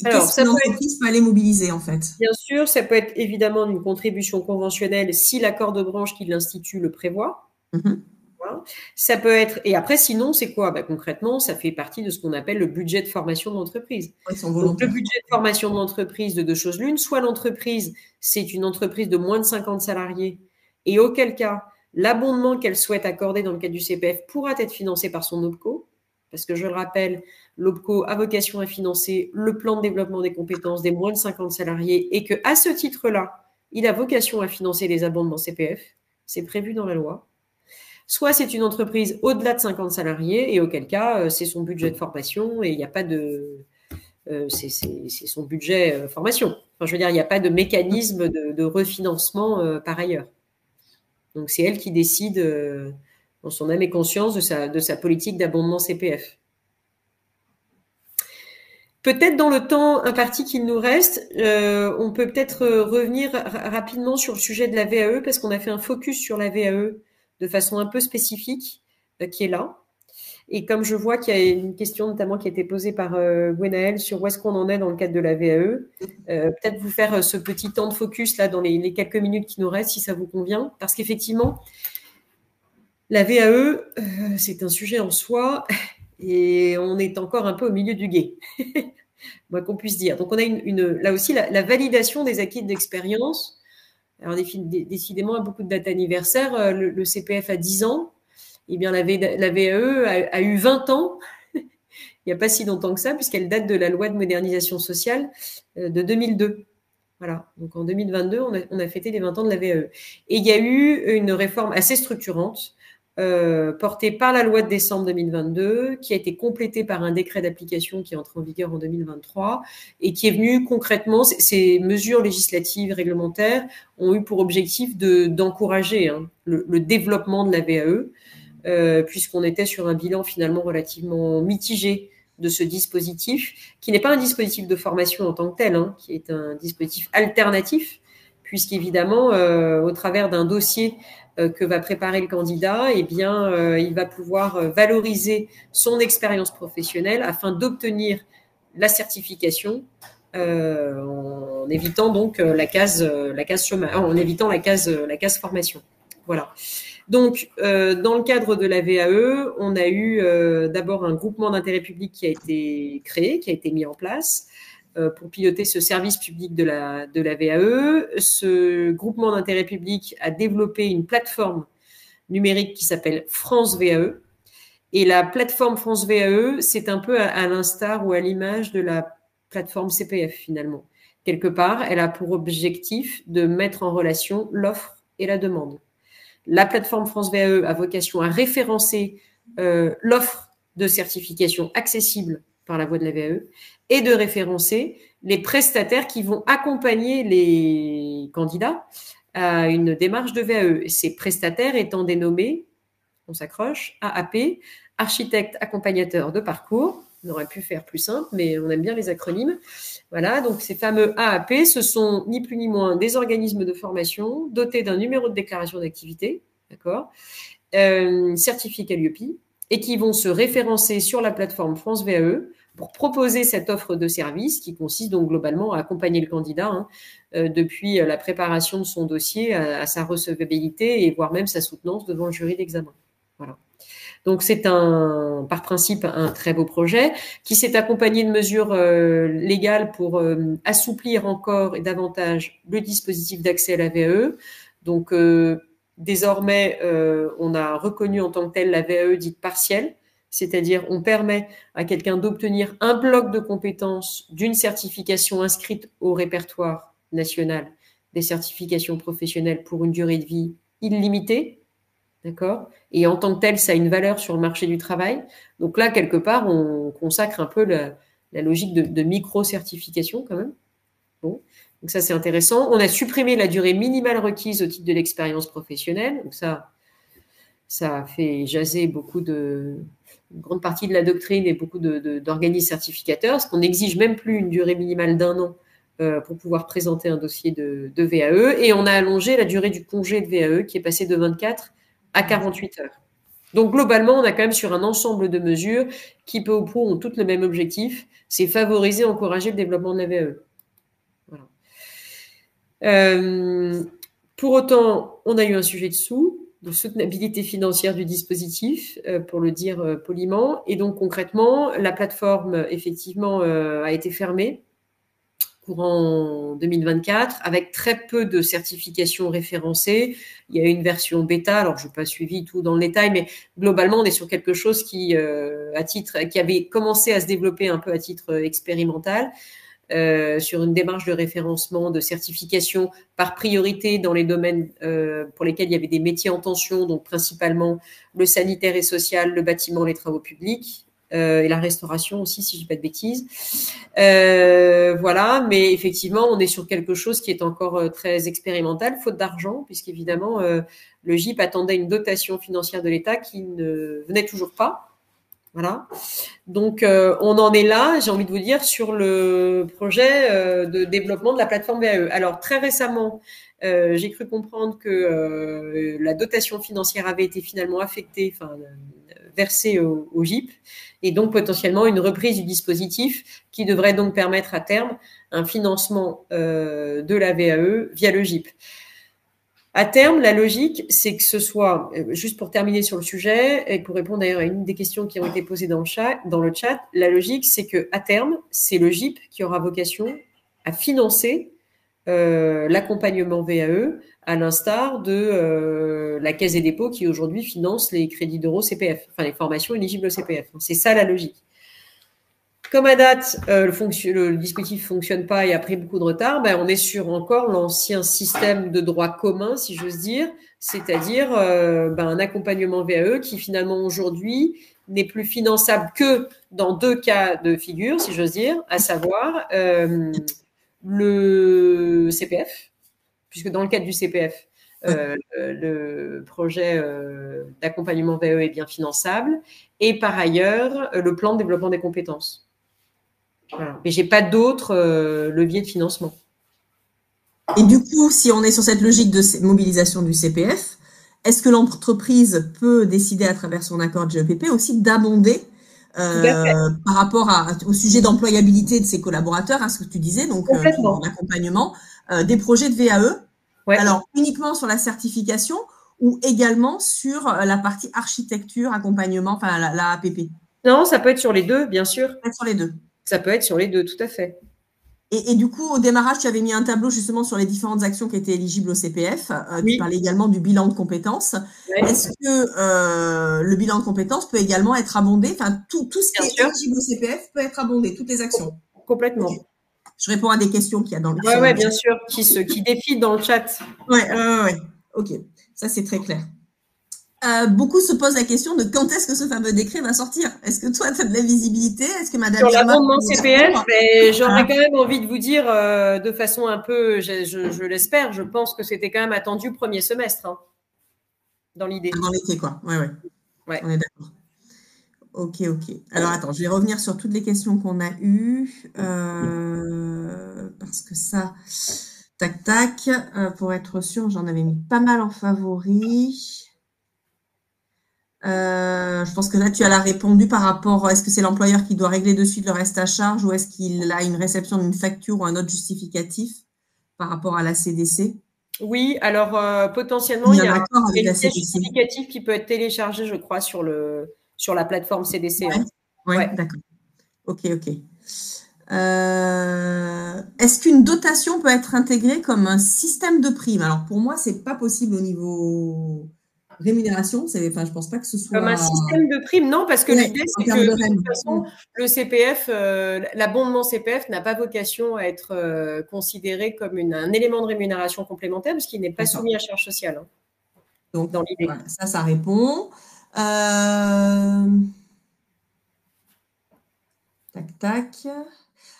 Alors, Qu'est-ce ça qu'une peut être, entreprise peut aller mobiliser en fait? bien sûr, ça peut être évidemment une contribution conventionnelle si l'accord de branche qui l'institue le prévoit. Mhm. Voilà. Ça peut être, et après, sinon, c'est quoi? Bah, concrètement, ça fait partie de ce qu'on appelle le budget de formation de l'entreprise. Ils sont Donc, le volontaires. budget de formation de l'entreprise, de deux choses l'une, soit l'entreprise, c'est une entreprise de moins de 50 salariés, et auquel cas, l'abondement qu'elle souhaite accorder dans le cadre du CPF pourra être financé par son OPCO, parce que je le rappelle, l'OPCO a vocation à financer le plan de développement des compétences des moins de 50 salariés, et que à ce titre-là, il a vocation à financer les abondements CPF. C'est prévu dans la loi. Soit c'est une entreprise au-delà de 50 salariés, et auquel cas, c'est son budget de formation et il n'y a pas de. C'est son budget formation. Enfin, je veux dire, il n'y a pas de mécanisme de refinancement par ailleurs. Donc, c'est elle qui décide, en son âme et conscience, de sa politique d'abondement CPF. Peut-être dans le temps imparti qu'il nous reste, on peut peut-être revenir rapidement sur le sujet de la VAE, parce qu'on a fait un focus sur la VAE de façon un peu spécifique, qui est là. Et comme je vois qu'il y a une question notamment qui a été posée par Gwenaël sur où est-ce qu'on en est dans le cadre de la VAE, peut-être vous faire ce petit temps de focus là dans les quelques minutes qui nous restent, si ça vous convient. Parce qu'effectivement, la VAE, c'est un sujet en soi et on est encore un peu au milieu du gué, moi qu'on puisse dire. Donc on a là aussi la validation des acquis d'expérience. Alors décidément, à beaucoup de dates anniversaires, le CPF a 10 ans. Eh bien, la VAE a eu 20 ans, il n'y a pas si longtemps que ça, puisqu'elle date de la loi de modernisation sociale de 2002. Voilà, donc en 2022, on a fêté les 20 ans de la VAE. Et il y a eu une réforme assez structurante, portée par la loi de décembre 2022, qui a été complétée par un décret d'application qui est entré en vigueur en 2023, et qui est venu concrètement, ces mesures législatives, réglementaires, ont eu pour objectif d'encourager le développement de la VAE, puisqu'on était sur un bilan finalement relativement mitigé de ce dispositif, qui n'est pas un dispositif de formation en tant que tel, qui est un dispositif alternatif, puisqu'évidemment, au travers d'un dossier que va préparer le candidat, eh bien, il va pouvoir valoriser son expérience professionnelle afin d'obtenir la certification, en évitant donc la case chômage, en évitant la case formation. Voilà. Donc, dans le cadre de la VAE, on a eu d'abord un groupement d'intérêt public qui a été créé, qui a été mis en place pour piloter ce service public de la VAE. Ce groupement d'intérêt public a développé une plateforme numérique qui s'appelle France VAE. Et la plateforme France VAE, c'est un peu à l'instar ou à l'image de la plateforme CPF finalement. Quelque part, elle a pour objectif de mettre en relation l'offre et la demande. La plateforme France VAE a vocation à référencer l'offre de certification accessible par la voie de la VAE et de référencer les prestataires qui vont accompagner les candidats à une démarche de VAE. Et ces prestataires étant dénommés, on s'accroche, AAP, architecte accompagnateur de parcours. On aurait pu faire plus simple, mais on aime bien les acronymes. Voilà, donc ces fameux AAP, ce sont ni plus ni moins des organismes de formation dotés d'un numéro de déclaration d'activité, d'accord, certifié Calliope, et qui vont se référencer sur la plateforme France VAE pour proposer cette offre de service qui consiste donc globalement à accompagner le candidat depuis la préparation de son dossier à sa recevabilité et voire même sa soutenance devant le jury d'examen. Voilà. Donc c'est par principe un très beau projet qui s'est accompagné de mesures légales pour assouplir encore et davantage le dispositif d'accès à la VAE. Donc désormais, on a reconnu en tant que telle la VAE dite partielle, c'est-à-dire on permet à quelqu'un d'obtenir un bloc de compétences d'une certification inscrite au répertoire national des certifications professionnelles pour une durée de vie illimitée. D'accord ? Et en tant que tel, ça a une valeur sur le marché du travail. Donc là, quelque part, on consacre un peu la logique de micro-certification quand même. Bon. Donc ça, c'est intéressant. On a supprimé la durée minimale requise au titre de l'expérience professionnelle. Donc ça, Ça a fait jaser une grande partie de la doctrine et beaucoup d'organismes certificateurs, parce qu'on n'exige même plus une durée minimale d'1 an pour pouvoir présenter un dossier de VAE. Et on a allongé la durée du congé de VAE qui est passée de 24 à 48 heures. Donc, globalement, on a quand même sur un ensemble de mesures qui, peu ou prou, ont toutes le même objectif, c'est favoriser, encourager le développement de la VAE. Voilà. Pour autant, on a eu un sujet de soutenabilité financière du dispositif, pour le dire poliment. Et donc, concrètement, la plateforme, effectivement, a été fermée courant 2024, avec très peu de certifications référencées. Il y a eu une version bêta, alors je n'ai pas suivi tout dans le détail, mais globalement, on est sur quelque chose qui avait commencé à se développer un peu à titre expérimental, sur une démarche de référencement, de certification par priorité dans les domaines pour lesquels il y avait des métiers en tension, donc principalement le sanitaire et social, le bâtiment, les travaux publics, et la restauration aussi, si je dis pas de bêtises. Voilà, mais effectivement, on est sur quelque chose qui est encore très expérimental, faute d'argent, puisqu'évidemment, le GIP attendait une dotation financière de l'État qui ne venait toujours pas. Voilà. Donc, on en est là, j'ai envie de vous dire, sur le projet de développement de la plateforme VAE. Alors, très récemment, j'ai cru comprendre que la dotation financière avait été finalement affectée, versée au GIP, et donc potentiellement une reprise du dispositif qui devrait donc permettre à terme un financement de la VAE via le GIP. À terme, la logique, c'est que ce soit, juste pour terminer sur le sujet, et pour répondre d'ailleurs à une des questions qui ont été posées dans le chat, la logique, c'est qu'à terme, c'est le GIP qui aura vocation à financer l'accompagnement VAE, à l'instar de la Caisse des dépôts qui aujourd'hui finance les crédits d'euros CPF, enfin les formations éligibles au CPF. C'est ça la logique. Comme à date, le dispositif ne fonctionne pas et a pris beaucoup de retard, on est sur encore l'ancien système de droit commun, si j'ose dire, c'est-à-dire un accompagnement VAE qui finalement aujourd'hui n'est plus finançable que dans 2 cas de figure, si j'ose dire, à savoir le CPF, puisque dans le cadre du CPF, le projet d'accompagnement VAE est bien finançable, et par ailleurs, le plan de développement des compétences. Voilà. Mais je n'ai pas d'autres leviers de financement. Et du coup, si on est sur cette logique de mobilisation du CPF, est-ce que l'entreprise peut décider à travers son accord de GEPP aussi d'abonder par rapport au sujet d'employabilité de ses collaborateurs, ce que tu disais, donc en accompagnement, des projets de VAE, ouais. Alors uniquement sur la certification ou également sur la partie architecture, accompagnement, la APP? Non, ça peut être sur les deux, bien sûr. Ça peut être sur les deux. Ça peut être sur les deux, tout à fait. Et du coup, au démarrage, tu avais mis un tableau justement sur les différentes actions qui étaient éligibles au CPF. Oui. Tu parlais également du bilan de compétences. Ouais. Est-ce que le bilan de compétences peut également être abondé? Enfin, tout ce qui est éligible au CPF peut être abondé, toutes les actions. Complètement. Okay. Je réponds à des questions qu'il y a dans le chat. Oui, bien sûr, qui défilent dans le chat. Oui. Ok, ça c'est très clair. Beaucoup se posent la question de quand est-ce que ce fameux décret va sortir. Est-ce que toi, tu as de la visibilité? Est-ce que Madame Sur l'abondement CPF, j'aurais quand même envie de vous dire de façon un peu, je l'espère, je pense que c'était quand même attendu premier semestre, hein, dans l'idée. Dans l'été, quoi. Ouais. On est d'accord. Ok. Alors, attends, je vais revenir sur toutes les questions qu'on a eues. Parce que ça, tac, pour être sûr, j'en avais mis pas mal en favoris. Je pense que là, tu as répondu par rapport, est-ce que c'est l'employeur qui doit régler de suite le reste à charge ou est-ce qu'il a une réception d'une facture ou un autre justificatif par rapport à la CDC? Oui, alors potentiellement, il y a un justificatif qui peut être téléchargé, je crois, sur la plateforme CDC. Ouais. D'accord. Ok. Est-ce qu'une dotation peut être intégrée comme un système de prime? Alors, pour moi, c'est pas possible au niveau rémunération, je pense pas que ce soit… Comme un système de prime, non, parce que l'idée, c'est que de toute façon, le CPF, l'abondement CPF n'a pas vocation à être considéré comme un élément de rémunération complémentaire, parce qu'il n'est pas soumis à charge sociale. Hein, donc, dans l'idée. Voilà, ça répond. Tac.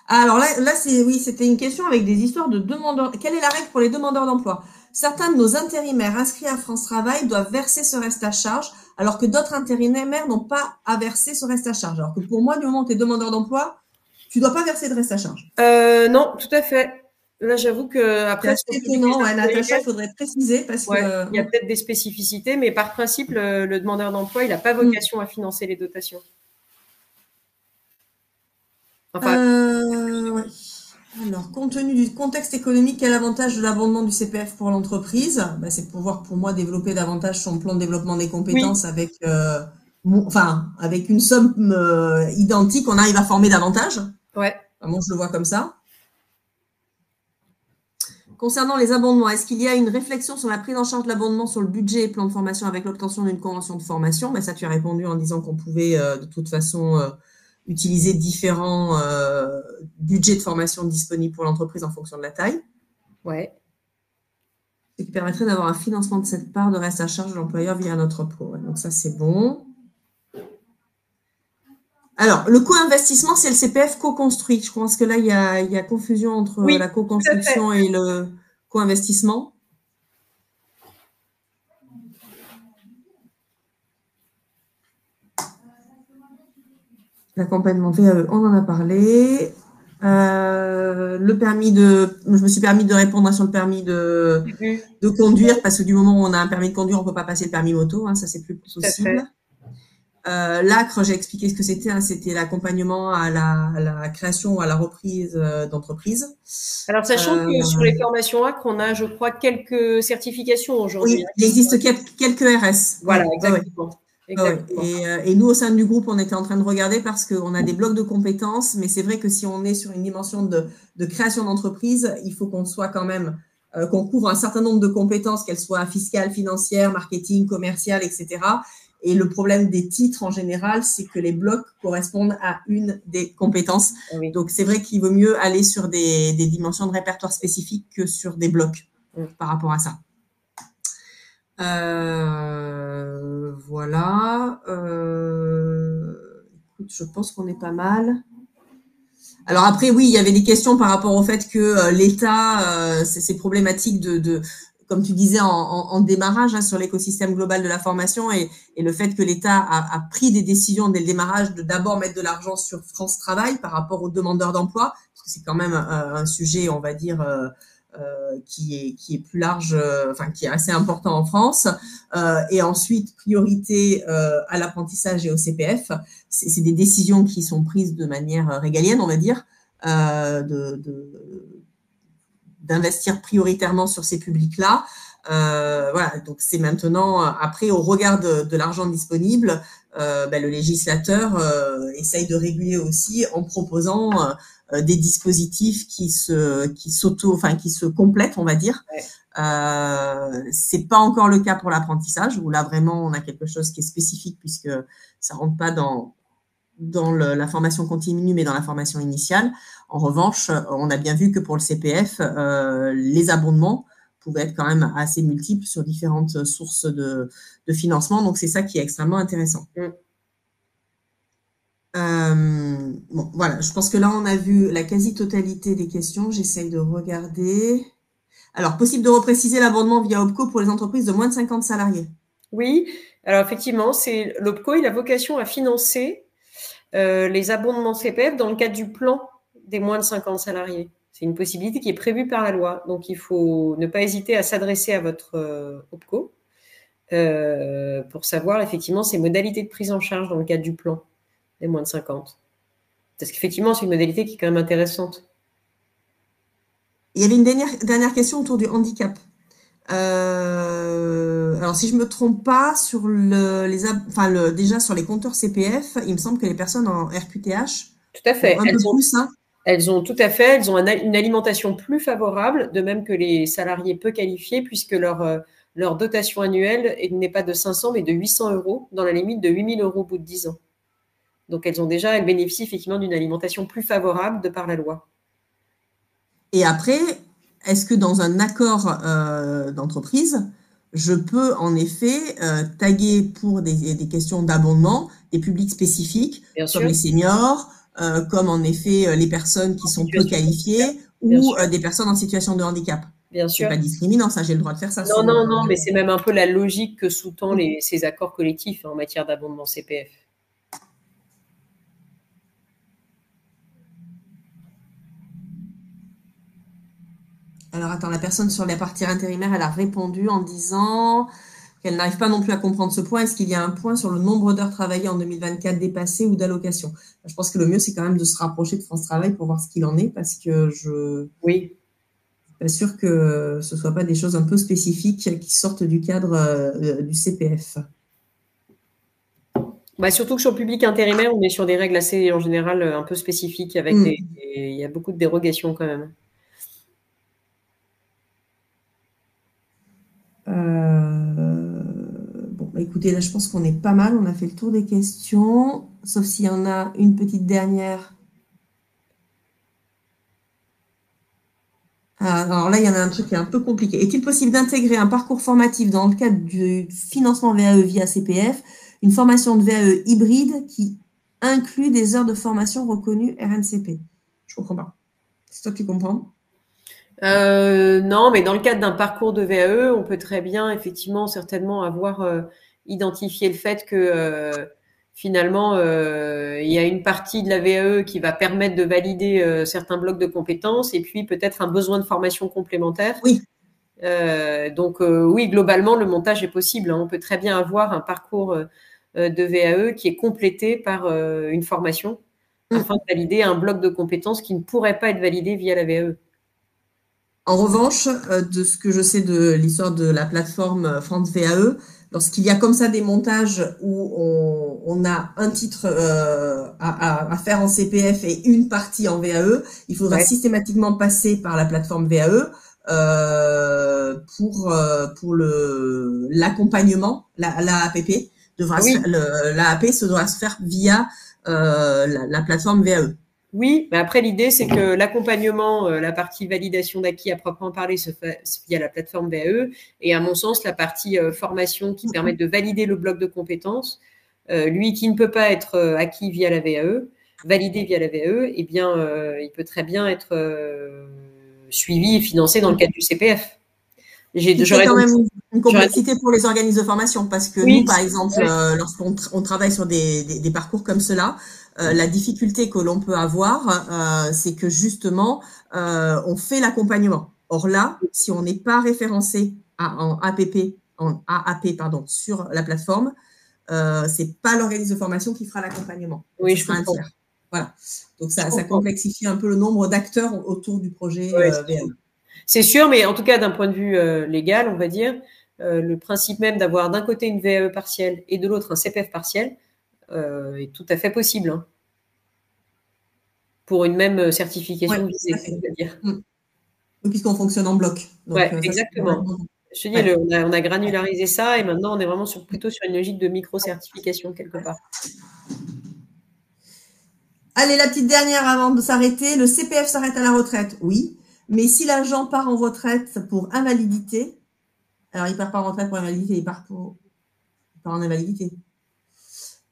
Alors là c'était une question avec des histoires de demandeurs. Quelle est la règle pour les demandeurs d'emploi? certains de nos intérimaires inscrits à France Travail doivent verser ce reste à charge, alors que d'autres intérimaires n'ont pas à verser ce reste à charge. Alors que pour moi, du moment où tu es demandeur d'emploi, tu ne dois pas verser de reste à charge. Non, tout à fait. Là, j'avoue que après, c'est étonnant, Natacha, il faudrait préciser parce que il y a peut-être des spécificités, mais par principe, le demandeur d'emploi, il n'a pas vocation à financer les dotations. Ouais. Alors, compte tenu du contexte économique, quel avantage de l'abondement du CPF pour l'entreprise? C'est pouvoir, pour moi, développer davantage son plan de développement des compétences avec, avec une somme identique, on arrive à former davantage. Ouais. Moi, je le vois comme ça. Concernant les abondements, est-ce qu'il y a une réflexion sur la prise en charge de l'abondement sur le budget et plan de formation avec l'obtention d'une convention de formation? Ça, tu as répondu en disant qu'on pouvait de toute façon utiliser différents budgets de formation disponibles pour l'entreprise en fonction de la taille. Ouais. Ce qui permettrait d'avoir un financement de cette part de reste à charge de l'employeur via notre pro. Ouais, donc ça, c'est bon. Alors, le co-investissement, c'est le CPF co-construit. Je pense que là, il y a confusion entre la co-construction et le co-investissement. L'accompagnement VAE, on en a parlé. Le permis je me suis permis de répondre sur le permis de conduire, parce que du moment où on a un permis de conduire, on ne peut pas passer le permis moto, ça c'est plus possible. L'ACRE, j'ai expliqué ce que c'était, c'était l'accompagnement à la création ou à la reprise d'entreprise. Alors, sachant que sur les formations ACRE, on a, je crois, quelques certifications aujourd'hui. Oui, il existe quelques RS. Voilà, exactement. Exactement. Et nous, au sein du groupe, on était en train de regarder parce qu'on a des blocs de compétences, mais c'est vrai que si on est sur une dimension de création d'entreprise, il faut qu'on soit quand même, qu'on couvre un certain nombre de compétences, qu'elles soient fiscales, financières, marketing, commerciales, etc. Et le problème des titres en général, c'est que les blocs correspondent à une des compétences. Oui. Donc, c'est vrai qu'il vaut mieux aller sur des dimensions de répertoire spécifiques que sur des blocs par rapport à ça. Voilà. Écoute, je pense qu'on est pas mal. Alors après, oui, il y avait des questions par rapport au fait que l'État, c'est problématique comme tu disais en démarrage, sur l'écosystème global de la formation et le fait que l'État a pris des décisions dès le démarrage de d'abord mettre de l'argent sur France Travail par rapport aux demandeurs d'emploi, parce que c'est quand même un sujet, on va dire, qui est plus large, qui est assez important en France, et ensuite priorité à l'apprentissage et au CPF. C'est des décisions qui sont prises de manière régalienne, on va dire, d'investir prioritairement sur ces publics-là. Voilà, donc c'est maintenant, après, au regard de l'argent disponible, le législateur essaye de réguler aussi en proposant des dispositifs qui se complètent, on va dire. Ouais. C'est pas encore le cas pour l'apprentissage, où là vraiment on a quelque chose qui est spécifique puisque ça rentre pas dans la formation continue, mais dans la formation initiale. En revanche, on a bien vu que pour le CPF, les abondements pouvaient être quand même assez multiples sur différentes sources de financement. Donc, c'est ça qui est extrêmement intéressant. Bon, voilà, je pense que là, on a vu la quasi-totalité des questions. J'essaye de regarder. Alors, possible de repréciser l'abondement via OPCO pour les entreprises de moins de 50 salariés? Oui, alors effectivement, l'OPCO, il a vocation à financer les abondements CPF dans le cadre du plan des moins de 50 salariés. C'est une possibilité qui est prévue par la loi. Donc, il faut ne pas hésiter à s'adresser à votre OPCO pour savoir effectivement ces modalités de prise en charge dans le cadre du plan des moins de 50. Parce qu'effectivement, c'est une modalité qui est quand même intéressante. Il y avait une dernière question autour du handicap. Alors, si je me trompe pas, déjà sur les compteurs CPF, il me semble que les personnes en RQTH tout à fait. Elles ont une alimentation plus favorable, de même que les salariés peu qualifiés, puisque leur dotation annuelle n'est pas de 500 mais de 800 €, dans la limite de 8 000 € au bout de 10 ans. Donc, elles bénéficient effectivement d'une alimentation plus favorable de par la loi. Et après, est-ce que dans un accord d'entreprise, je peux en effet taguer pour des questions d'abondement des publics spécifiques, comme les seniors, comme en effet les personnes qui sont peu qualifiées ou des personnes en situation de handicap? Bien C'est sûr. pas discriminant, ça, j'ai le droit de faire ça. Non, non, non, mais c'est même un peu la logique que sous-tend ces accords collectifs en matière d'abondement CPF. Alors, attends, la personne sur la partie intérimaire, elle a répondu en disant qu'elle n'arrive pas non plus à comprendre ce point. Est-ce qu'il y a un point sur le nombre d'heures travaillées en 2024 dépassé ou d'allocation? Je pense que le mieux, c'est quand même de se rapprocher de France Travail pour voir ce qu'il en est, parce que je Oui. suis pas sûre que ce soit pas des choses un peu spécifiques qui sortent du cadre du CPF. Bah, surtout que sur le public intérimaire, on est sur des règles assez, en général, un peu spécifiques avec il y a beaucoup de dérogations quand même. Bon, bah, écoutez, là, je pense qu'on est pas mal. On a fait le tour des questions, sauf s'il y en a une petite dernière. Alors là, il y en a un truc qui est un peu compliqué. Est-il possible d'intégrer un parcours formatif dans le cadre du financement VAE via CPF, une formation de VAE hybride qui inclut des heures de formation reconnues RNCP? Je comprends pas. C'est toi qui comprends? Non, mais dans le cadre d'un parcours de VAE, on peut très bien, effectivement, certainement avoir identifié le fait que finalement, il y a une partie de la VAE qui va permettre de valider certains blocs de compétences et puis peut-être un besoin de formation complémentaire. Oui. Donc oui, globalement, le montage est possible, hein. On peut très bien avoir un parcours de VAE qui est complété par une formation afin de valider un bloc de compétences qui ne pourrait pas être validé via la VAE. En revanche, de ce que je sais de l'histoire de la plateforme France VAE, lorsqu'il y a comme ça des montages où on a un titre à faire en CPF et une partie en VAE, il faudra systématiquement passer par la plateforme VAE pour l'accompagnement, l'AAPP. L'AAP se doit se faire via la plateforme VAE. Oui, mais après l'idée c'est que l'accompagnement, la partie validation d'acquis à proprement parler se fait via la plateforme VAE et à mon sens la partie formation qui permet de valider le bloc de compétences, lui qui ne peut pas être acquis via la VAE, validé via la VAE, eh bien il peut très bien être suivi et financé dans le cadre du CPF. C'est quand même une complexité pour les organismes de formation parce que nous, par exemple, lorsqu'on travaille sur des parcours comme cela, la difficulté que l'on peut avoir, c'est que justement, on fait l'accompagnement. Or là, si on n'est pas référencé en AAP, pardon, sur la plateforme, c'est pas l'organisme de formation qui fera l'accompagnement. Oui, ce sera un tiers. Voilà. Donc ça complexifie un peu le nombre d'acteurs autour du projet VAE. C'est sûr, mais en tout cas, d'un point de vue légal, on va dire, le principe même d'avoir d'un côté une VAE partielle et de l'autre un CPF partiel est tout à fait possible, hein, pour une même certification visée, on va dire. Puisqu'on fonctionne en bloc. Oui, exactement. Je te dis, on a granularisé ça et maintenant, on est vraiment plutôt sur une logique de micro-certification quelque part. Allez, la petite dernière avant de s'arrêter. Le CPF s'arrête à la retraite, oui. Mais si l'agent part en retraite pour invalidité, alors il part pas en retraite pour invalidité, il part en invalidité.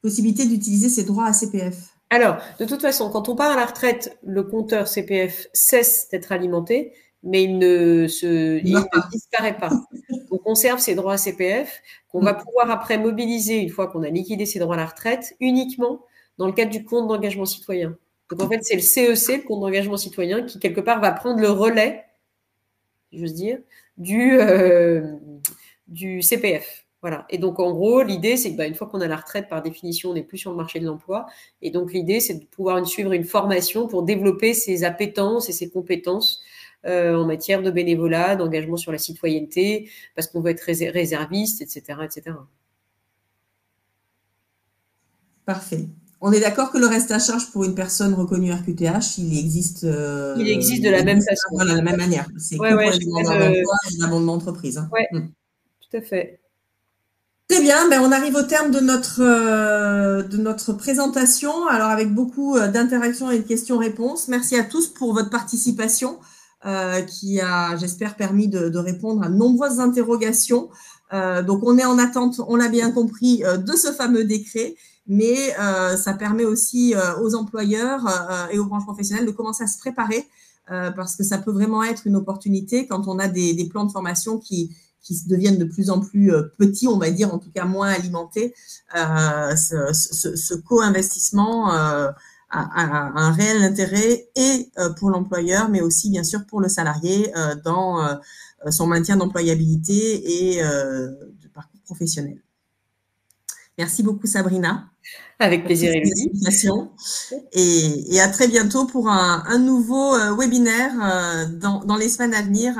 Possibilité d'utiliser ses droits à CPF. Alors, de toute façon, quand on part à la retraite, le compteur CPF cesse d'être alimenté, mais il ne disparaît pas. On conserve ses droits à CPF, qu'on va pouvoir après mobiliser une fois qu'on a liquidé ses droits à la retraite, uniquement dans le cadre du compte d'engagement citoyen. Donc en fait, c'est le CEC, le compte d'engagement citoyen, qui quelque part va prendre le relais, si j'ose dire, du CPF. Voilà. Et donc, en gros, l'idée, c'est que une fois qu'on a la retraite, par définition, on n'est plus sur le marché de l'emploi. Et donc, l'idée, c'est de pouvoir suivre une formation pour développer ses appétences et ses compétences en matière de bénévolat, d'engagement sur la citoyenneté, parce qu'on veut être réserviste, etc., etc. Parfait. On est d'accord que le reste à charge pour une personne reconnue RQTH, il existe de la même façon. Voilà, de la même manière. C'est que pour les demandeurs d'emploi et l'abondement d'entreprise. Oui, tout à fait. Très bien, on arrive au terme de notre présentation, alors avec beaucoup d'interactions et de questions-réponses. Merci à tous pour votre participation qui a, j'espère, permis de répondre à de nombreuses interrogations. Donc, on est en attente, on l'a bien compris, de ce fameux décret, mais ça permet aussi aux employeurs et aux branches professionnelles de commencer à se préparer parce que ça peut vraiment être une opportunité quand on a des plans de formation qui deviennent de plus en plus petits, on va dire, en tout cas moins alimentés. Ce co-investissement a un réel intérêt et pour l'employeur, mais aussi bien sûr pour le salarié dans son maintien d'employabilité et de parcours professionnel. Merci beaucoup Sabrina. Avec plaisir, Élodie. Et à très bientôt pour un nouveau webinaire dans les semaines à venir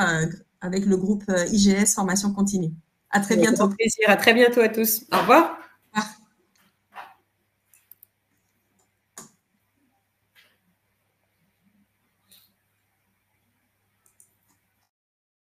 avec le groupe IGS Formation Continue. À très bientôt. Avec plaisir. À très bientôt à tous. Au revoir.